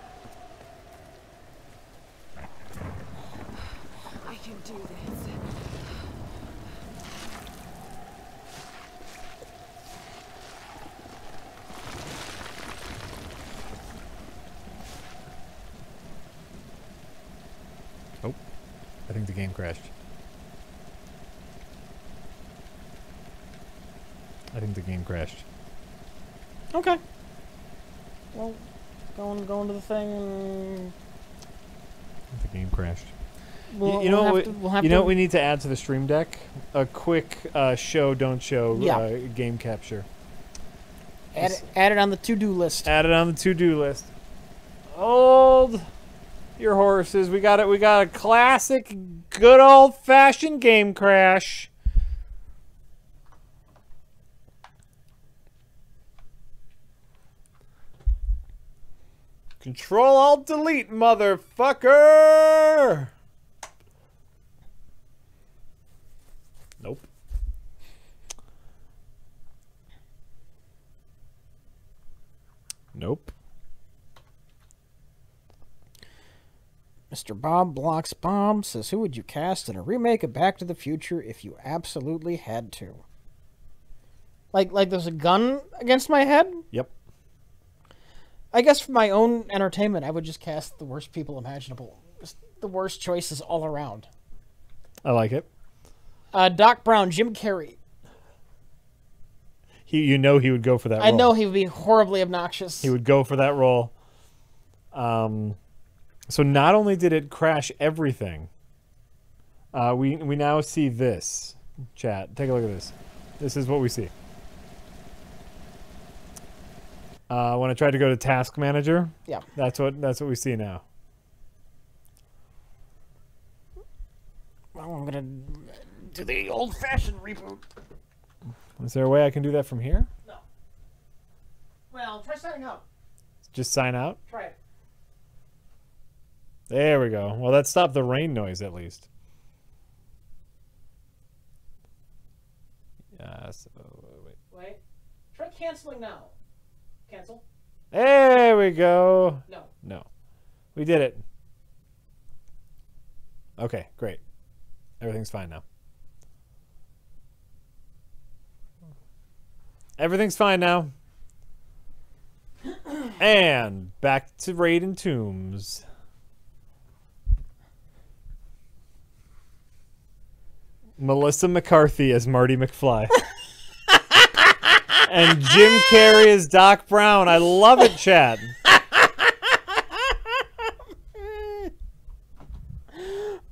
S4: I can do this.
S1: Oh, I think the game crashed. I think the game crashed.
S2: Okay. Well, going to the thing. And
S1: I think the game crashed.
S2: we'll
S1: you know
S2: have
S1: what?
S2: to-
S1: What we need to add to the stream deck? A quick show, don't show
S2: Yeah.
S1: game capture.
S2: Add it on the to-do list.
S1: Add it on the to-do list. Hold your horses. We got it. We got a classic, good old-fashioned game crash. Control-Alt-Delete, motherfucker! Nope. Nope.
S2: Mr. Bob Blocks Bomb says, who would you cast in a remake of Back to the Future if you absolutely had to? Like there's a gun against my head?
S1: Yep.
S2: I guess for my own entertainment, I would just cast the worst people imaginable. Just the worst choices all around.
S1: I like it.
S2: Doc Brown, Jim Carrey.
S1: you know he would go for that role.
S2: I know he would be horribly obnoxious.
S1: He would go for that role. So not only did it crash everything, we now see this. Chat, take a look at this. This is what we see. When I tried to go to Task Manager,
S2: yeah,
S1: that's what we see now.
S2: Well, I'm gonna do the old-fashioned reboot.
S1: Is there a way I can do that from here?
S2: No. Well, try signing out.
S1: Just sign out?
S2: Try it.
S1: There we go. Well, that stopped the rain noise at least. So,
S2: Wait. Try canceling now. Cancel.
S1: There we go.
S2: No.
S1: No. We did it. Okay, great. Everything's fine now. Everything's fine now. And back to raiding tombs. Melissa McCarthy as Marty McFly. And Jim Carrey as Doc Brown. I love it, Chad.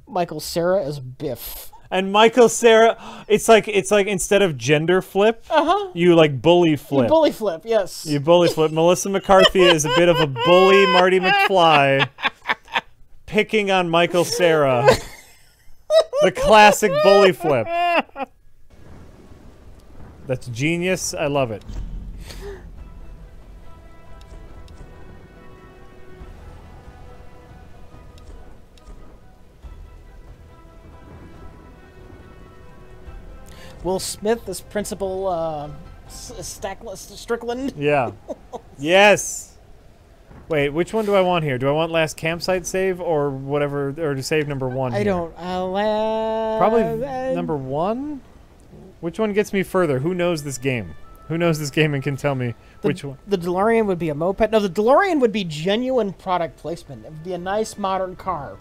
S2: Michael Cera as Biff.
S1: And Michael Cera, it's like instead of gender flip, you like bully flip.
S2: You bully flip, yes.
S1: You bully flip. Melissa McCarthy is a bit of a bully Marty McFly, picking on Michael Cera. The classic bully flip. That's genius. I love it.
S2: Will Smith as Principal Strickland.
S1: Yeah. Yes. Wait, which one do I want here? Do I want last campsite save or whatever, or to save number 1?
S2: I
S1: here?
S2: don't.
S1: Probably number 1. Which one gets me further? Who knows this game? Who knows this game and can tell me which one?
S2: The DeLorean would be a moped. No, the DeLorean would be genuine product placement. It would be a nice modern car,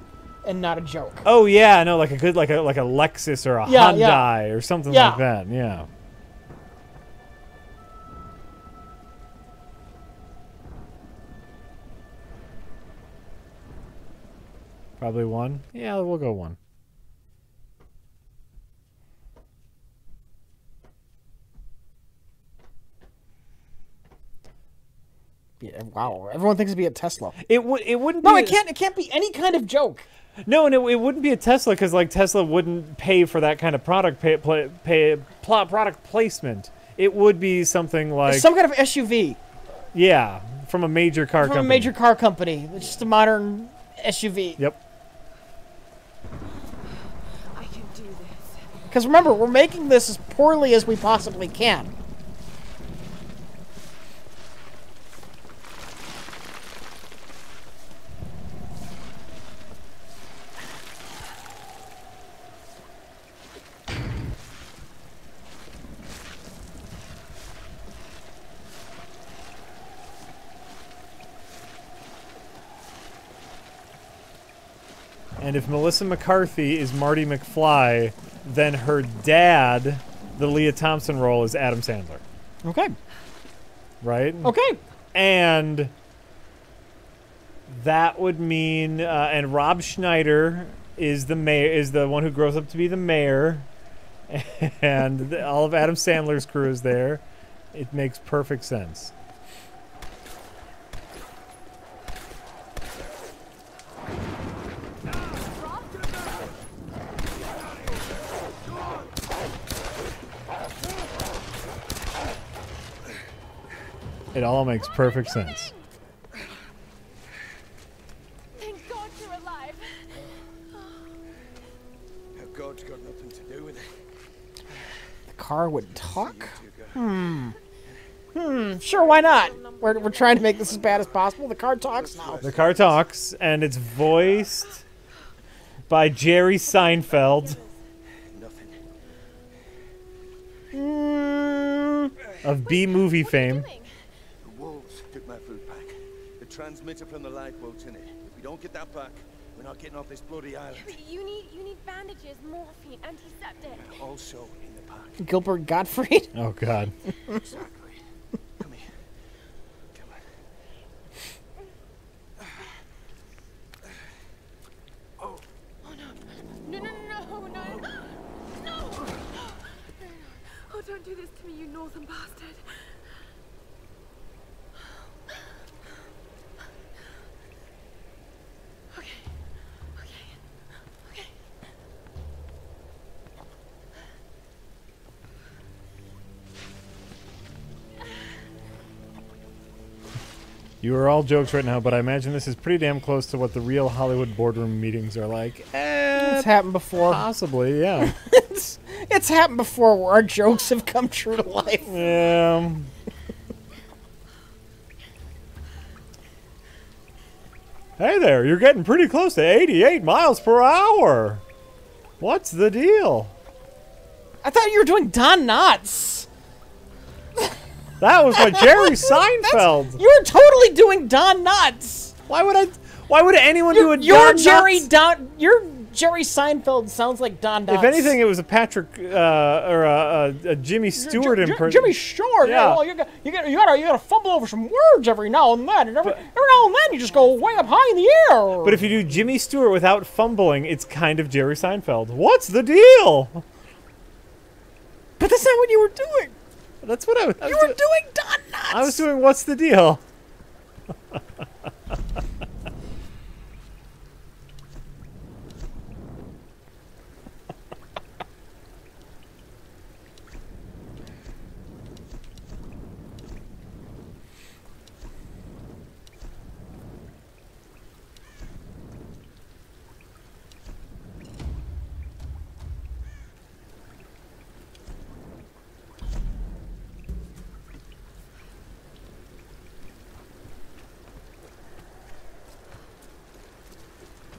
S2: and not a joke.
S1: Oh yeah, no, like a good like a Lexus or a Hyundai or something like that. Yeah. Probably 1. Yeah, we'll go 1.
S2: Yeah, wow, everyone thinks it'd be a Tesla.
S1: It wouldn't.
S2: No,
S1: be
S2: it can't be any kind of joke.
S1: No, and it wouldn't be a Tesla because like Tesla wouldn't pay for that kind of product product placement. It would be something like
S2: some kind of SUV.
S1: Yeah, from a major car company.
S2: From a major car company. It's just a modern SUV.
S1: Yep.
S4: I can do this.
S2: Because remember, we're making this as poorly as we possibly can.
S1: And if Melissa McCarthy is Marty McFly, then her dad, the Leah Thompson role, is Adam Sandler.
S2: Okay.
S1: Right?
S2: Okay.
S1: And that would mean, and Rob Schneider is the mayor, is the one who grows up to be the mayor, and all of Adam Sandler's crew is there. It makes perfect sense. It all makes perfect sense.
S4: Thank God you're alive.
S8: God's got nothing to do with it.
S2: The car would talk? Sure, why not? We're trying to make this as bad as possible. The car talks now.
S1: The car talks, and it's voiced by Jerry Seinfeld. Of B-movie fame.
S7: The wolves took my food pack. The transmitter from the lifeboat's in it. If we don't get that back,
S10: We're not getting off this bloody island.
S4: But you need bandages, morphine, antiseptic.
S10: And also in the pack.
S2: Gilbert Gottfried?
S1: Oh, God.
S10: Exactly. Come here. Come on. Oh.
S4: Oh no. No. Oh, don't do this to me, you northern bastard.
S1: You are all jokes right now, but I imagine this is pretty damn close to what the real Hollywood boardroom meetings are like.
S2: It's happened before.
S1: Possibly, yeah.
S2: It's happened before where our jokes have come true to life.
S1: Yeah. Hey there, you're getting pretty close to 88 miles per hour. What's the deal?
S2: I thought you were doing Don Knotts.
S1: That was like Jerry Seinfeld.
S2: You were totally doing Don Knotts.
S1: Why would anyone do a
S2: your
S1: Don
S2: Jerry
S1: Knotts?
S2: Your Jerry Seinfeld sounds like Don Knotts.
S1: If anything, it was a Patrick or a Jimmy Stewart impression.
S2: Jimmy Stewart.
S1: Yeah.
S2: Well, you gotta fumble over some words every now and then, and every now and then you just go way up high in the air.
S1: But if you do Jimmy Stewart without fumbling, it's kind of Jerry Seinfeld. What's the deal?
S2: But that's not what you were doing.
S1: That's what I was.
S2: You were doing Don Knotts.
S1: I was doing what's the deal?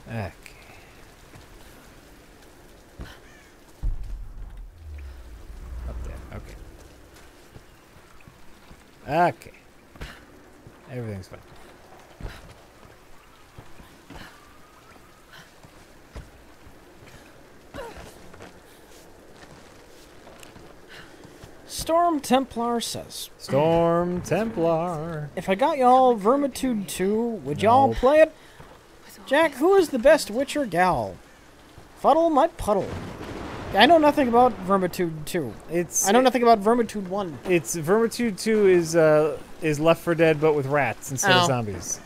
S1: Okay. Up there. Okay. Okay. Everything's fine.
S2: Storm Templar says.
S1: Storm Templar.
S2: If I got y'all Vermitude 2, would y'all play it? Jack, who is the best Witcher gal? Fuddle my puddle. I know nothing about Vermitude 2. I know nothing about Vermitude 1.
S1: It's Vermitude 2 is Left 4 Dead but with rats instead of zombies.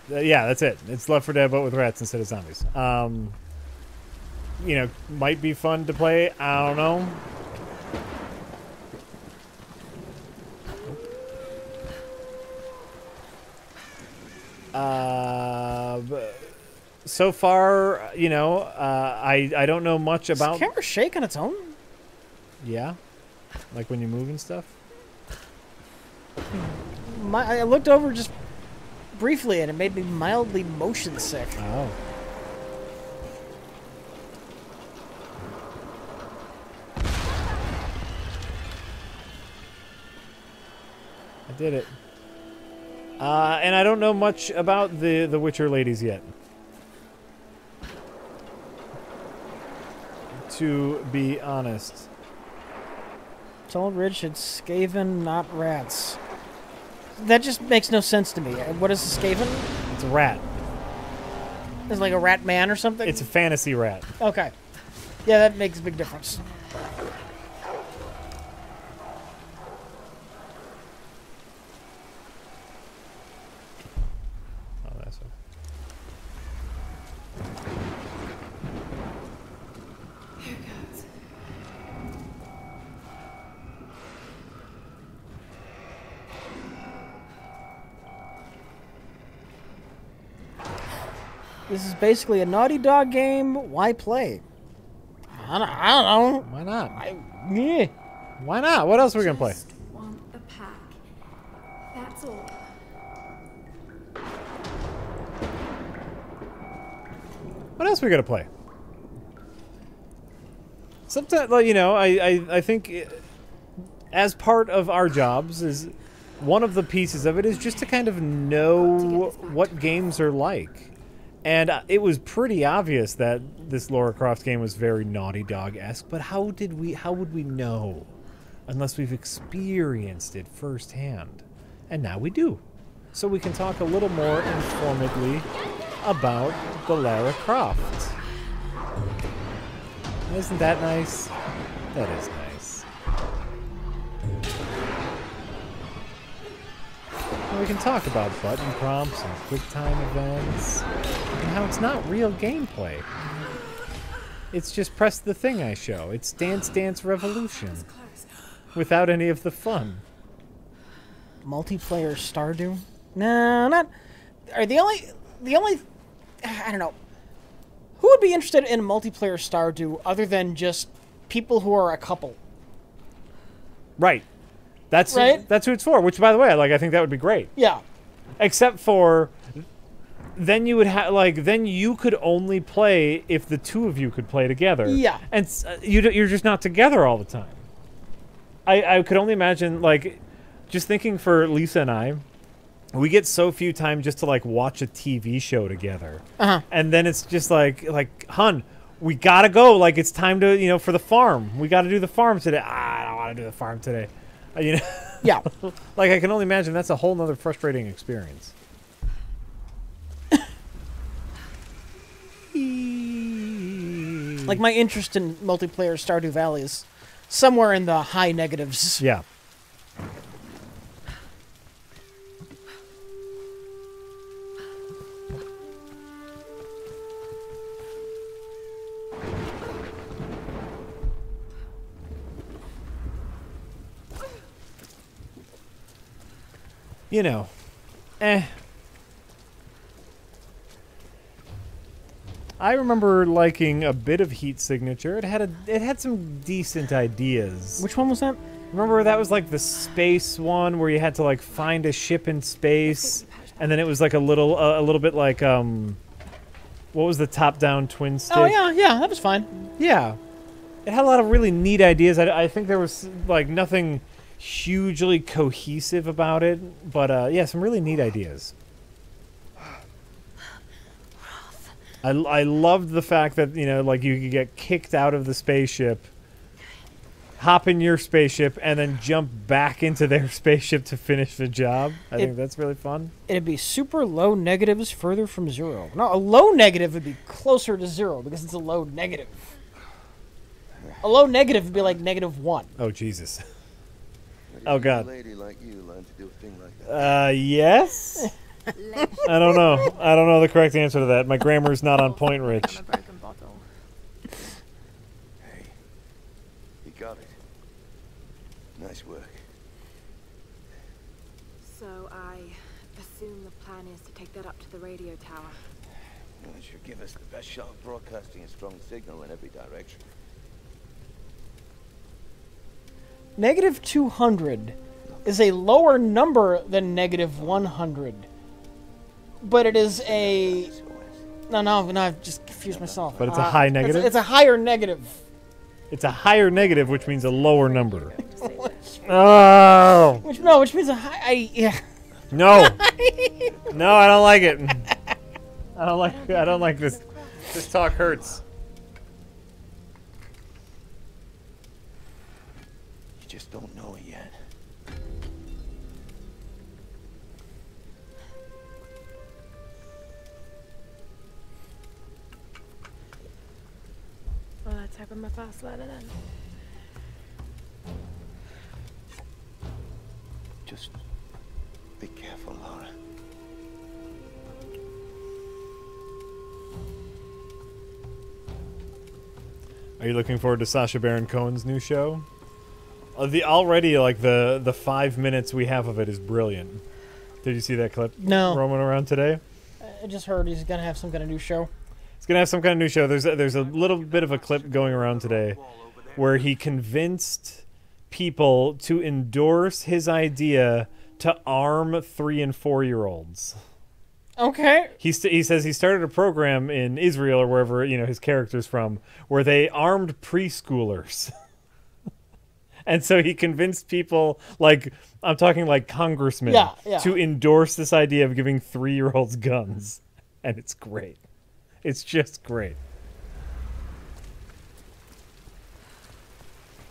S1: Yeah, that's it. It's Left 4 Dead but with rats instead of zombies. You know, might be fun to play. I don't know. So far, you know, I don't know much about.
S2: Does the camera shake on its own?
S1: Yeah, like when you move and stuff.
S2: I looked over just briefly, and it made me mildly motion sick.
S1: Oh. I did it. And I don't know much about the Witcher ladies yet. To be honest.
S2: Told Rich it's Skaven, not rats. That just makes no sense to me. What is a Skaven?
S1: It's a rat.
S2: It's like a rat man or something?
S1: It's a fantasy rat.
S2: Okay. Yeah, that makes a big difference.
S1: Oh, that's okay.
S3: Here goes.
S2: This is basically a Naughty Dog game. Why play? I don't know.
S1: Why not?
S2: Yeah.
S1: Why not? What else are we gonna play?
S3: Just want a pack. That's all.
S1: What else are we gonna play? Sometimes, you know, I think as part of our jobs is one of the pieces of it is just to kind of know what games are like. And it was pretty obvious that this Lara Croft game was very Naughty Dog-esque, but how would we know unless we've experienced it firsthand? And now we do. So we can talk a little more informedly about the Lara Croft. Isn't that nice? That is nice. And we can talk about button prompts and QuickTime events and how it's not real gameplay. It's just press the thing I show. It's Dance Dance Revolution without any of the fun.
S2: Multiplayer Stardew? No, not. Are the only. I don't know. Who would be interested in multiplayer Stardew other than just people who are a couple?
S1: Right. That's who it's for. Which, by the way, I think that would be great.
S2: Yeah.
S1: Except for, then you would have then you could only play if the two of you could play together.
S2: Yeah.
S1: And you're just not together all the time. I could only imagine just thinking for Lisa and I. We get so few time just to watch a TV show together, and then it's just hun, we gotta go. It's time to for the farm. We got to do the farm today. I don't want to do the farm today.
S2: Yeah.
S1: I can only imagine that's a whole nother frustrating experience.
S2: My interest in multiplayer Stardew Valley is somewhere in the high negatives.
S1: Yeah. I remember liking a bit of Heat Signature. It had some decent ideas.
S2: Which one was that?
S1: Remember that was the space one where you had to find a ship in space, and then it was a little bit what was the top-down twin stick?
S2: Oh yeah, that was fine.
S1: Yeah, it had a lot of really neat ideas. I think there was nothing hugely cohesive about it, but yeah, some really neat ideas. I loved the fact that you could get kicked out of the spaceship, hop in your spaceship, and then jump back into their spaceship to finish the job. I think that's really fun.
S2: It'd be super low negatives further from zero. No, a low negative would be closer to zero because it's a low negative. A low negative would be -1.
S1: Oh Jesus. Oh God.
S10: A lady like you learn to do a thing like that.
S1: Yes? I don't know. I don't know the correct answer to that. My grammar's not on point, Rich.
S3: A broken bottle.
S10: Hey, you got it. Nice work.
S4: So I assume the plan is to take that up to the radio tower.
S10: Well, it should give us the best shot of broadcasting a strong signal in every direction.
S2: -200 is a lower number than -100. But it is a... No, I've just confused myself.
S1: But it's a high negative?
S2: It's a higher negative.
S1: It's a higher negative, which means a lower number. Oh!
S2: Which means a high... yeah.
S1: No! No, I don't like it. I don't like this. This talk hurts.
S10: You just don't know it yet.
S4: Well, let's hope I'm a fast learner then.
S10: Just be careful, Lara.
S1: Are you looking forward to Sacha Baron Cohen's new show? The 5 minutes we have of it is brilliant. Did you see that clip?
S2: No.
S1: Roaming around today?
S2: I just heard he's gonna have some kind of new show.
S1: He's gonna have some kind of new show. There's a little bit of a clip going around today where he convinced people to endorse his idea to arm 3 and 4-year-olds.
S2: Okay.
S1: He says he started a program in Israel or wherever his character's from, where they armed preschoolers. And so he convinced people, like, I'm talking like congressmen,
S2: Yeah.
S1: to endorse this idea of giving 3-year-olds guns. And it's great. It's just great.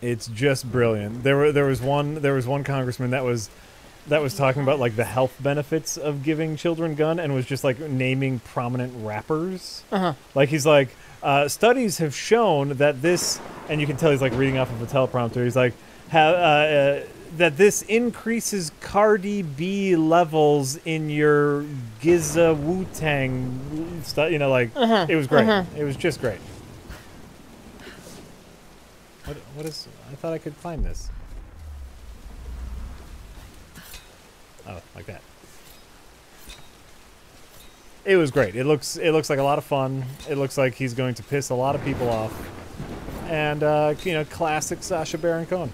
S1: It's just brilliant. There was one congressman that was talking about like the health benefits of giving children gun and was just like naming prominent rappers. Like he's like, studies have shown that this, and you can tell he's like reading off of a teleprompter. He's like, that this increases Cardi B levels in your Giza Wu-Tang stuff. You know, like it was great. It was just great. What is? I thought I could find this. Oh, like that. It was great. It looks like a lot of fun. It looks like he's going to piss a lot of people off. And you know, classic Sacha Baron Cohen.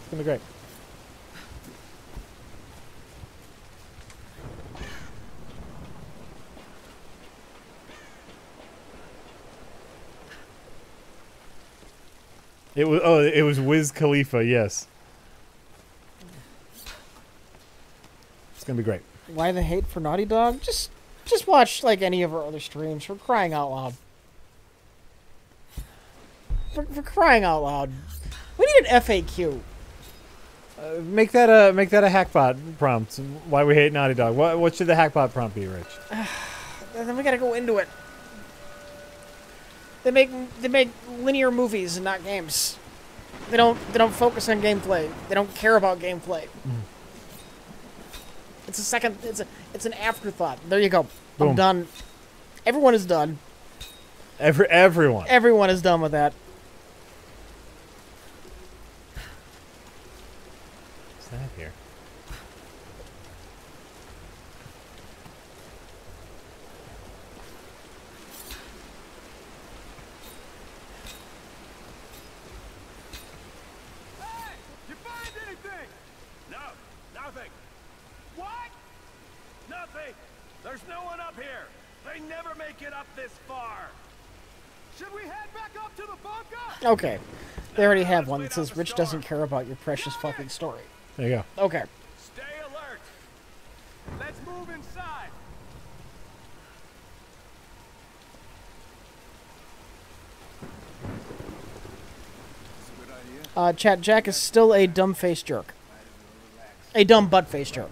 S1: It's gonna be great. It was Wiz Khalifa, yes. It's gonna be great.
S2: Why the hate for Naughty Dog? Just watch like any of our other streams. For crying out loud. For crying out loud. We need an FAQ.
S1: Make that a hackbot prompt. Why we hate Naughty Dog. What should the hackbot prompt be, Rich?
S2: Then we gotta go into it. They make linear movies and not games. They don't focus on gameplay. They don't care about gameplay. It's an afterthought. There you go.
S1: Boom.
S2: I'm done. Everyone is done.
S1: Everyone.
S2: Everyone is done with that.
S1: What's that here?
S9: There's no one up here. They never make it up this far. Should we head back up to the bunker?
S2: Okay. They already have one that says Rich doesn't care about your precious fucking story.
S1: There you go.
S2: Okay.
S9: Stay alert. Let's move inside.
S2: Chat, Jack is still a dumb-faced jerk. A dumb butt-faced jerk.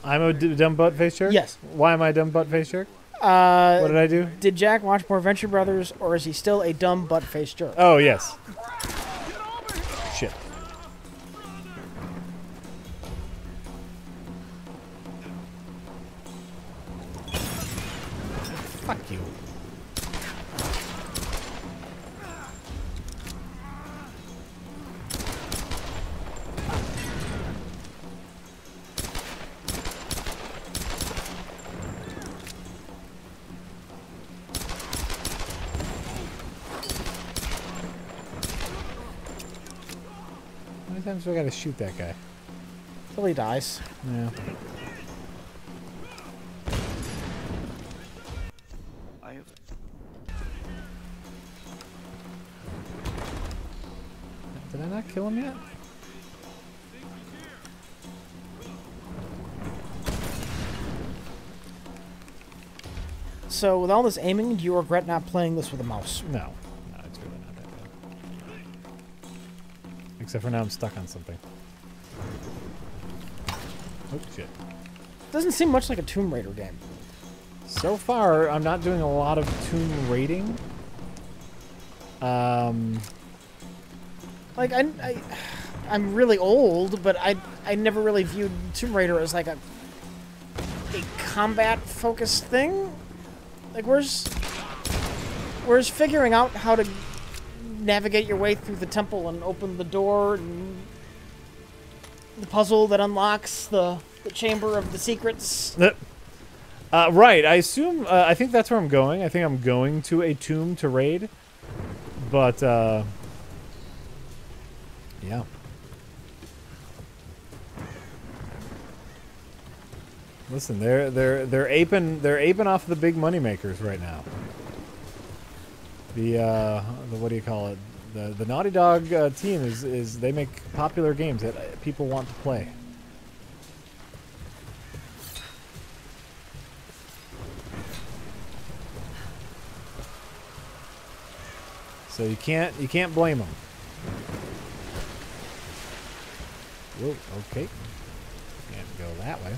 S1: I'm a dumb butt-faced jerk?
S2: Yes.
S1: Why am I a dumb butt-faced jerk? What did I do?
S2: Did Jack watch more Venture Brothers, or is he still a dumb butt-faced jerk?
S1: Oh, yes. Shit. Fuck you. How many times do I gotta shoot that guy?
S2: Till he dies.
S1: Yeah. Did I not kill him yet?
S2: So, with all this aiming, do you regret not playing this with a mouse?
S1: No. No, it's really not that bad. Except for now I'm stuck on something. Oh, shit.
S2: Doesn't seem much like a Tomb Raider game.
S1: So far, I'm not doing a lot of tomb raiding.
S2: Like, I'm really old, but I never really viewed Tomb Raider as like a combat-focused thing. Like, where's figuring out how to navigate your way through the temple and open the door and the puzzle that unlocks the chamber of the secrets?
S1: Right, I assume, I think that's where I'm going. I think I'm going to a tomb to raid. But, yeah. Listen, they're aping off the big money makers right now. The what do you call it? The Naughty Dog team is they make popular games that people want to play. So you can't blame them. Whoa, okay. Can't go that way.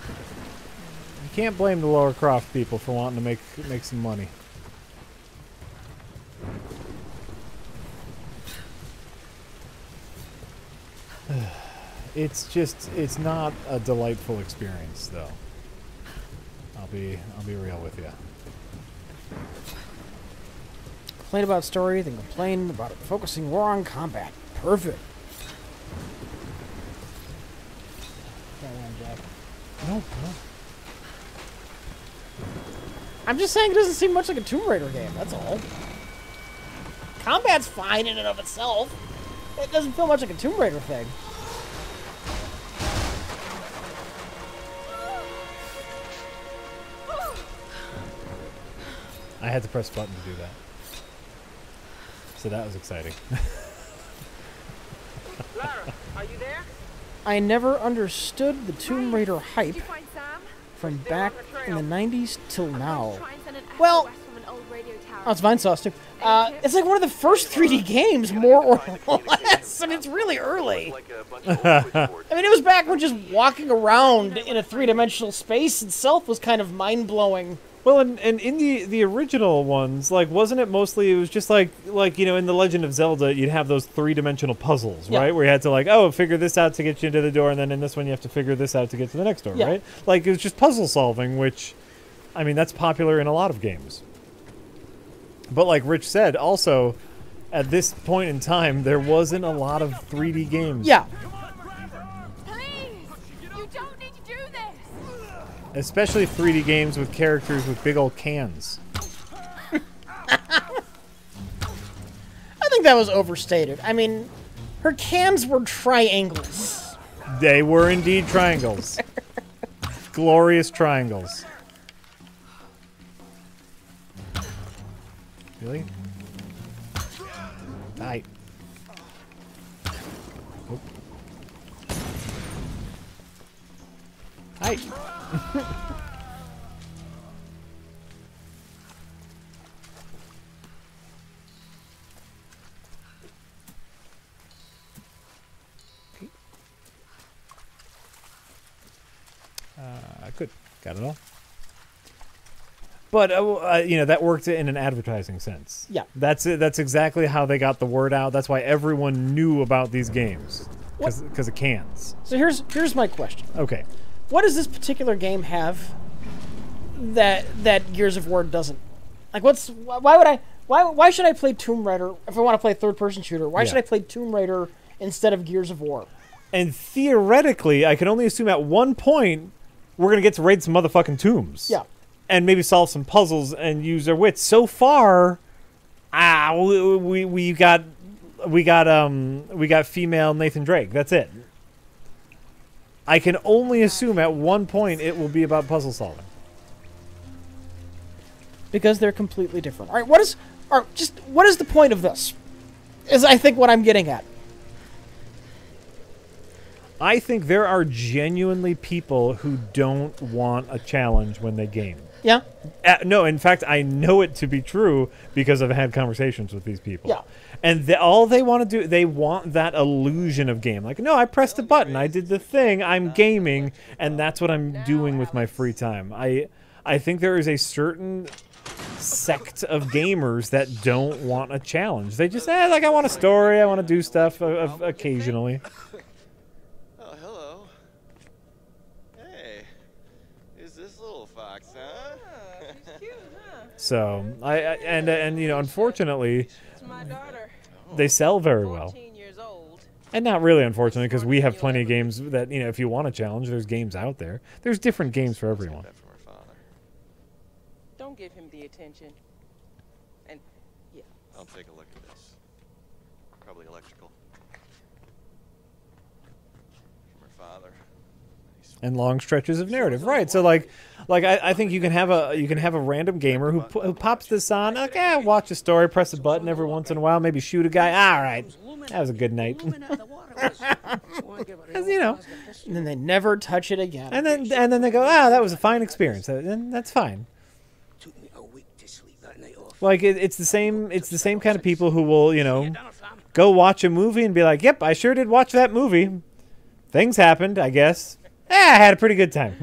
S1: You can't blame the Lara Croft people for wanting to make some money. It's not a delightful experience though. I'll be real with you.
S2: Complain about story, then complain about it focusing more on combat. Perfect.
S1: No.
S2: I'm just saying it doesn't seem much like a Tomb Raider game, that's all. Combat's fine in and of itself. It doesn't feel much like a Tomb Raider thing.
S1: I had to press a button to do that. So that was exciting.
S4: Lara, are you there?
S2: I never understood the Tomb Raider hype
S4: Did you find Sam?
S2: from back in the 90s till now.
S4: Try and send an
S2: Well,
S4: SOS from an old radio tower.
S2: oh, it's Vine Sauce too. It's like one of the first 3D games, more or less. I mean, it's really early. I mean, it was back when just walking around in a three-dimensional space itself was kind of mind-blowing.
S1: Well, and in the original ones, like, wasn't it mostly, it was just like you know, in The Legend of Zelda, you'd have those three-dimensional puzzles,
S2: Yeah.
S1: right? Where you had to, like, oh, figure this out to get you into the door, and then in this one you have to figure this out to get to the next door,
S2: Yeah.
S1: right? Like, it was just puzzle solving, which, I mean, that's popular in a lot of games. But like Rich said, also, at this point in time, there wasn't a lot of 3D games.
S2: Yeah.
S4: Please! You don't need to do this!
S1: Especially 3D games with characters with big old cans.
S2: I think that was overstated. I mean, her cans were triangles.
S1: They were indeed triangles. Glorious triangles. Really? Die. Oh. Hi. Good. Got it all. But you know, that worked in an advertising sense.
S2: Yeah.
S1: That's it. That's exactly how they got the word out. That's why everyone knew about these games because of cans.
S2: So here's my question.
S1: Okay.
S2: What does this particular game have that Gears of War doesn't? Like, why should I play Tomb Raider if I want to play a third-person shooter? Why should I play Tomb Raider instead of Gears of War?
S1: And theoretically, I can only assume at one point we're gonna get to raid some motherfucking tombs.
S2: Yeah.
S1: And maybe solve some puzzles and use our wits. So far, we got female Nathan Drake. That's it. I can only assume at one point it will be about puzzle solving.
S2: Because they're completely different. All right, what is the point of this? Is I think what I'm getting at.
S1: I think there are genuinely people who don't want a challenge when they game.
S2: Yeah?
S1: No, in fact, I know it to be true because I've had conversations with these people.
S2: Yeah.
S1: And all they want to do, they want that illusion of game. Like, no, I pressed a button, I did the thing, I'm gaming, and that's what I'm doing with my free time. I think there is a certain sect of gamers that don't want a challenge. They just, like, I want a story, I want to do stuff occasionally.
S11: Oh, hello. Hey, who's this little fox, huh?
S4: She's cute, huh?
S1: So, and you know, unfortunately,
S4: It's my daughter.
S1: they sell very well.
S4: 14 years old.
S1: And not really, unfortunately, because we have plenty of games that, you know, if you want a challenge, there's games out there. There's different games for everyone.
S4: Don't give him the attention. And, yeah.
S11: I'll take a look at this. Probably electrical. From her father. He
S1: and long stretches of narrative. Right. So like I think you can have a random gamer who pops this on. Like, watch a story, press a button every once in a while, maybe shoot a guy. All right, that was a good night. You know,
S2: And then they never touch it again.
S1: and then they go, that was a fine experience, and that's fine. Like it's the same kind of people who will, you know, go watch a movie and be like, yep, I sure did watch that movie. Things happened, I guess. I had a pretty good time.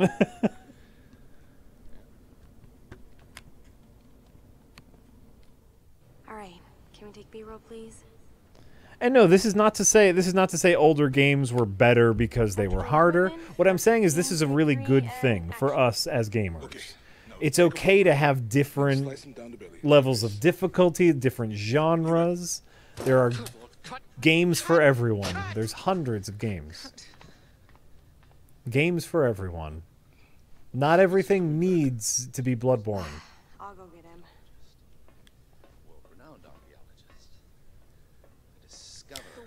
S3: All right, can we take B-roll, please?
S1: And no, this is not to say older games were better because they were harder. What I'm saying is this is a really good thing for us as gamers. It's okay to have different levels of difficulty, different genres. There are games for everyone. There's hundreds of games. Games for everyone. Not everything needs to be Bloodborne.
S3: I'll go get him.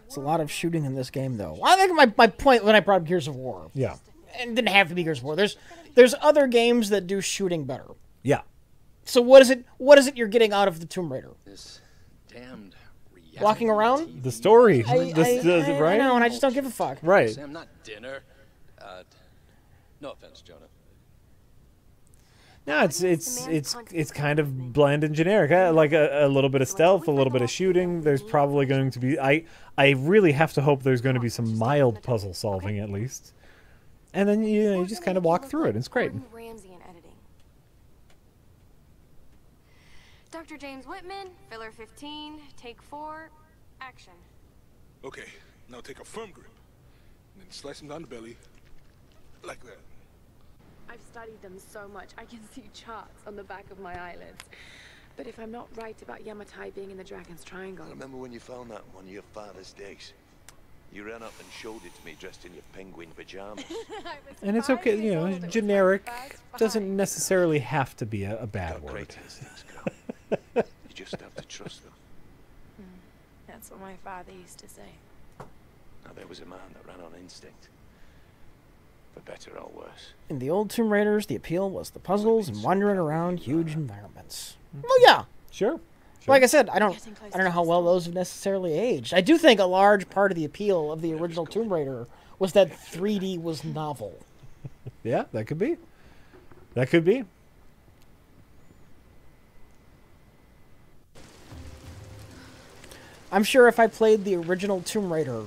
S2: It's a lot of shooting in this game, though. I think my point when I brought up Gears of War.
S1: Yeah.
S2: And it didn't have to be Gears of War. There's other games that do shooting better.
S1: Yeah.
S2: So what is it you're getting out of the Tomb Raider?
S6: This damned
S2: Walking around?
S1: The story.
S2: I
S1: right?
S2: know, and I just don't give a fuck.
S1: Right.
S6: Sam, not dinner. No offense, Jonah.
S1: No, it's kind of bland and generic. Like a little bit of stealth, a little bit of shooting. There's probably going to be... I really have to hope there's going to be some mild puzzle solving at least. And then you just kind of walk through it. It's great.
S3: Dr. James Whitman, filler 15, take 4, action.
S8: Okay, now take a firm grip. And then slice him down the belly. Like that.
S4: I've studied them so much, I can see charts on the back of my eyelids. But if I'm not right about Yamatai being in the Dragon's Triangle...
S10: I remember when you found that on one of your father's days. You ran up and showed it to me dressed in your penguin pajamas.
S1: And it's okay, you know, generic doesn't necessarily have to be a bad word.
S10: Great instincts, girl. You just have to trust them.
S4: That's what my father used to say.
S10: Now there was a man that ran on instinct. For better or worse.
S2: In the old Tomb Raiders, the appeal was the puzzles and wandering around huge environments. Well, yeah.
S1: Sure.
S2: Like I said, I don't know how well those have necessarily aged. I do think a large part of the appeal of the original Tomb Raider was that 3D was novel.
S1: Yeah, that could be. That could be.
S2: I'm sure if I played the original Tomb Raider,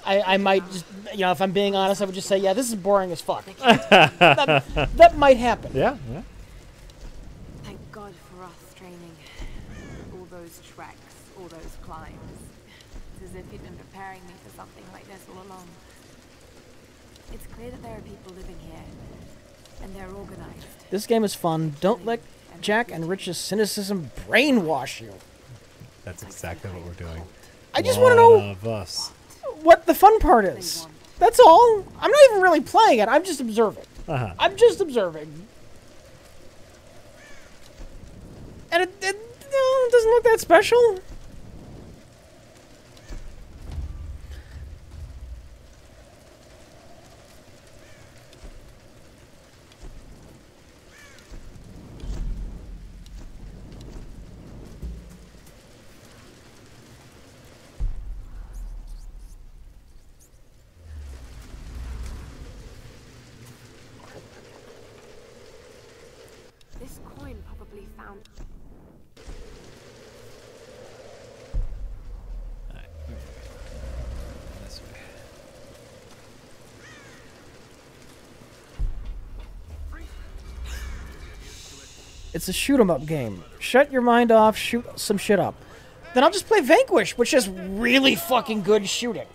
S2: I might just, you know, if I'm being honest, I would just say, yeah, this is boring as fuck. that might happen.
S1: Yeah.
S4: Thank God for us training. All those treks, all those climbs. It's as if he'd been preparing me for something like this all along. It's clear that there are people living here, and they're organized.
S2: This game is fun. Don't let Jack and Rich's cynicism brainwash you.
S1: That's exactly what we're doing.
S2: I just want to know what the fun part is. That's all. I'm not even really playing it. I'm just observing. I'm just observing. And it doesn't look that special.
S4: This coin probably found...
S1: This way.
S2: It's a shoot 'em up game. Shut your mind off, shoot some shit up. Then I'll just play Vanquish, which is really fucking good shooting.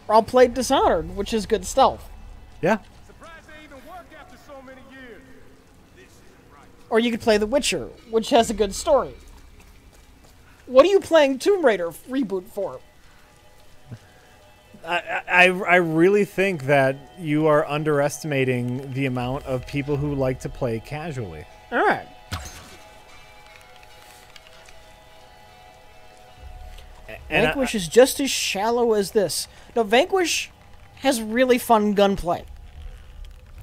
S2: Or I'll play Dishonored, which is good stealth.
S1: Yeah.
S9: Surprised they even work after so many years. This isn't right.
S2: Or you could play The Witcher, which has a good story. What are you playing Tomb Raider reboot for?
S1: I really think that you are underestimating the amount of people who like to play casually.
S2: All right. Vanquish is just as shallow as this. No, Vanquish has really fun gunplay.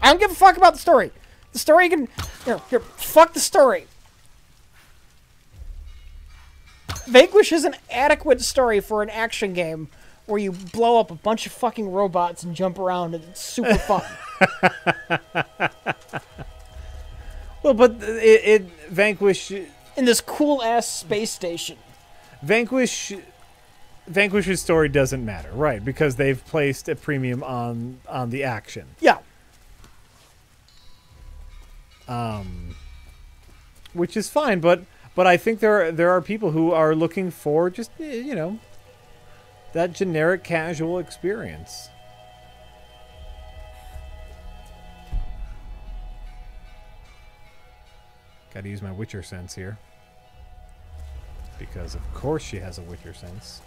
S2: I don't give a fuck about the story. The story can... Here, fuck the story. Vanquish is an adequate story for an action game where you blow up a bunch of fucking robots and jump around, and it's super fun.
S1: Well, but Vanquish...
S2: In this cool-ass space station.
S1: Vanquish's story doesn't matter, right? Because they've placed a premium on the action.
S2: Yeah.
S1: Which is fine, but I think there are people who are looking for just, you know, that generic casual experience. Gotta use my Witcher sense here. Because of course she has a Witcher sense.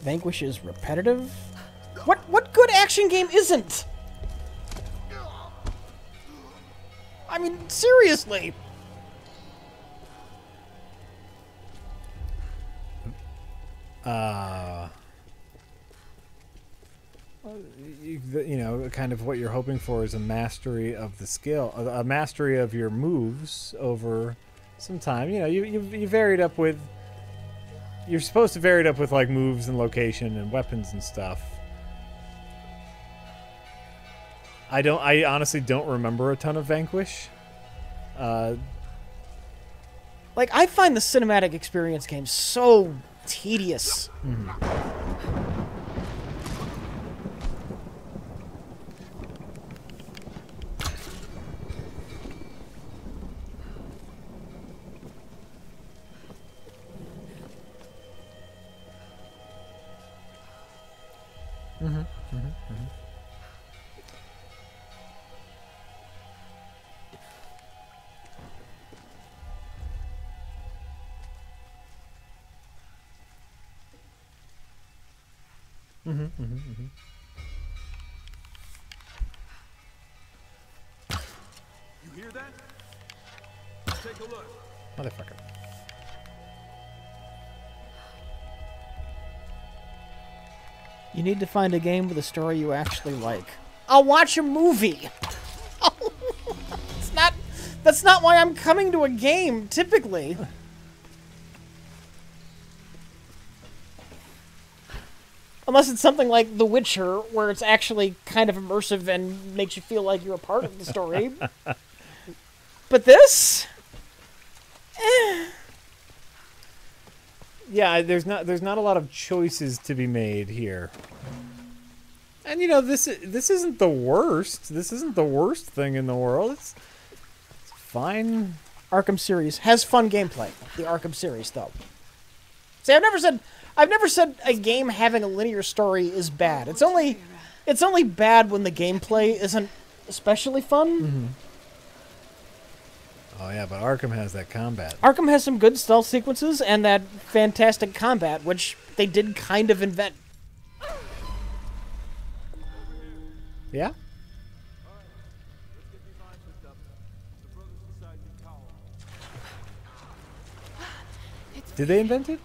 S2: Vanquish is repetitive? What good action game isn't? I mean, seriously.
S1: You know, kind of what you're hoping for is a mastery of the skill, a mastery of your moves over some time. You know, you varied up with. You're supposed to vary it up with like moves and location and weapons and stuff. I honestly don't remember a ton of Vanquish.
S2: Like, I find the cinematic experience game so tedious.
S9: You hear that? Take a look.
S1: Motherfucker.
S2: You need to find a game with a story you actually like. I'll watch a movie. That's not why I'm coming to a game, typically. Unless it's something like The Witcher, where it's actually kind of immersive and makes you feel like you're a part of the story. But this?
S1: Yeah, there's not a lot of choices to be made here. And you know, this isn't the worst. This isn't the worst thing in the world. It's fine.
S2: Arkham series has fun gameplay. The Arkham series, though. See, I've never said a game having a linear story is bad. It's only bad when the gameplay isn't especially fun.
S1: Oh yeah, but Arkham has that combat.
S2: Arkham has some good stealth sequences and that fantastic combat, which they did kind of invent.
S1: Yeah? Did they invent it?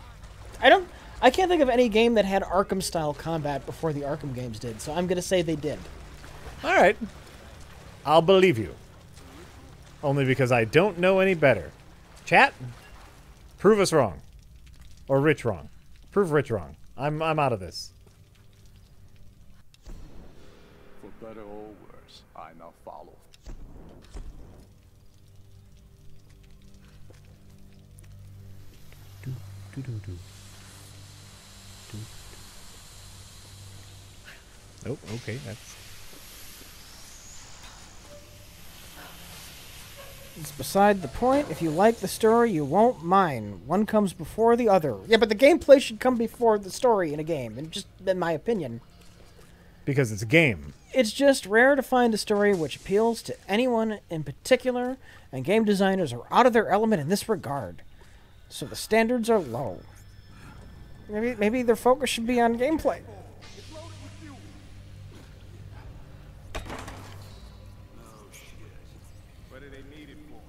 S2: I can't think of any game that had Arkham-style combat before the Arkham games did, so I'm going to say they did.
S1: All right. I'll believe you. Only because I don't know any better. Chat, prove us wrong. Or Rich wrong. Prove Rich wrong. I'm out of this.
S9: For better or worse, I now follow.
S1: Oh, okay, that's...
S2: It's beside the point. If you like the story, you won't mind. One comes before the other. Yeah, but the gameplay should come before the story in a game, and just in my opinion.
S1: Because it's a game.
S2: It's just rare to find a story which appeals to anyone in particular, and game designers are out of their element in this regard. So the standards are low. Maybe their focus should be on gameplay.
S8: What do they need it for?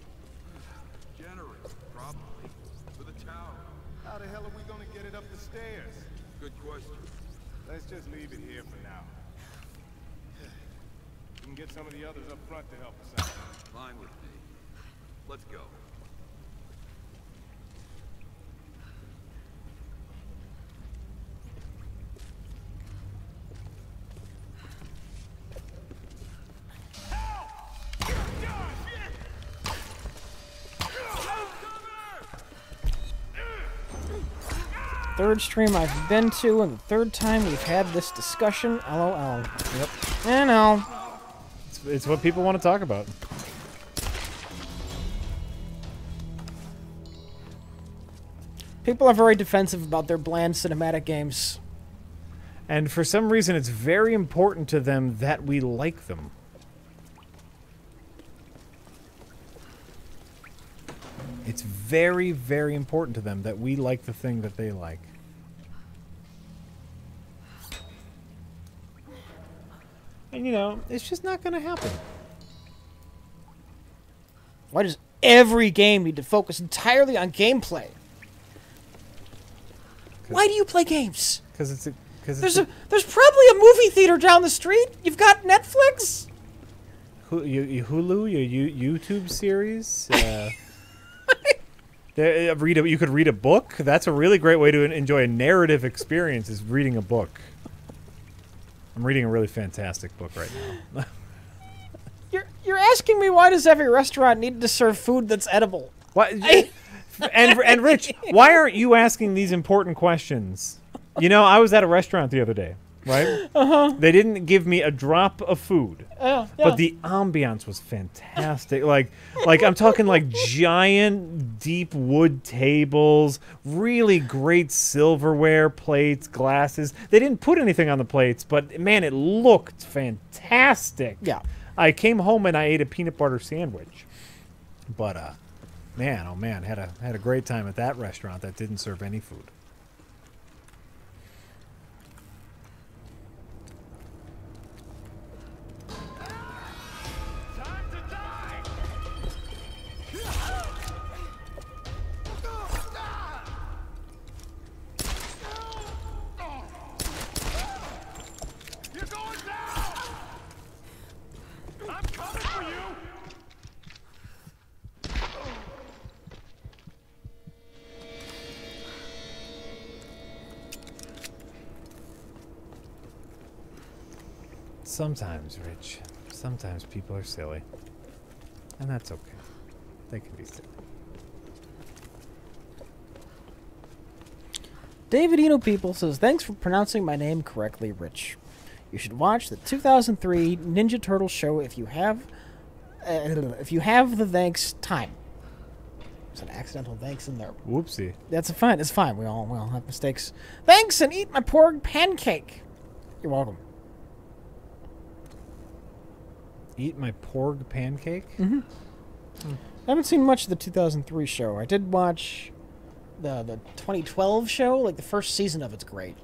S8: Generator, probably. For the tower.
S9: How the hell are we gonna get it up the stairs?
S8: Good question.
S9: Let's just leave it here for now. We can get some of the others up front to help us out.
S8: Fine with me. Let's go.
S2: Third stream I've been to, and the third time we've had this discussion. LOL.
S1: Yep.
S2: I know.
S1: It's what people want to talk about.
S2: People are very defensive about their bland cinematic games.
S1: And for some reason, it's very important to them that we like them. It's very, very important to them that we like the thing that they like. And, you know, it's just not going to happen.
S2: Why does every game need to focus entirely on gameplay? Why do you play games?
S1: Because it's a...
S2: There's probably a movie theater down the street. You've got Netflix.
S1: Hulu, your YouTube series. You could read a book. That's a really great way to enjoy a narrative experience. Is reading a book. I'm reading a really fantastic book right now.
S2: You're asking me why does every restaurant need to serve food that's edible?
S1: What? And Rich, why aren't you asking these important questions? You know, I was at a restaurant the other day, right?
S2: Uh-huh.
S1: They didn't give me a drop of food.
S2: Yeah.
S1: But the ambiance was fantastic. Like I'm talking like giant deep wood tables, really great silverware, plates, glasses. They didn't put anything on the plates, but man, it looked fantastic.
S2: Yeah.
S1: I came home and I ate a peanut butter sandwich. But man, oh man, had a great time at that restaurant that didn't serve any food. Sometimes, Rich. Sometimes people are silly. And that's okay. They can be silly.
S2: David Eno People says, thanks for pronouncing my name correctly, Rich. You should watch the 2003 Ninja Turtle show if you have the thanks time. There's an accidental thanks in there.
S1: Whoopsie.
S2: That's fine. It's fine. We all have mistakes. Thanks, and eat my pork pancake. You're welcome.
S1: Eat my porg pancake?
S2: Mm-hmm. I haven't seen much of the 2003 show. I did watch the 2012 show. Like, the first season of it's great.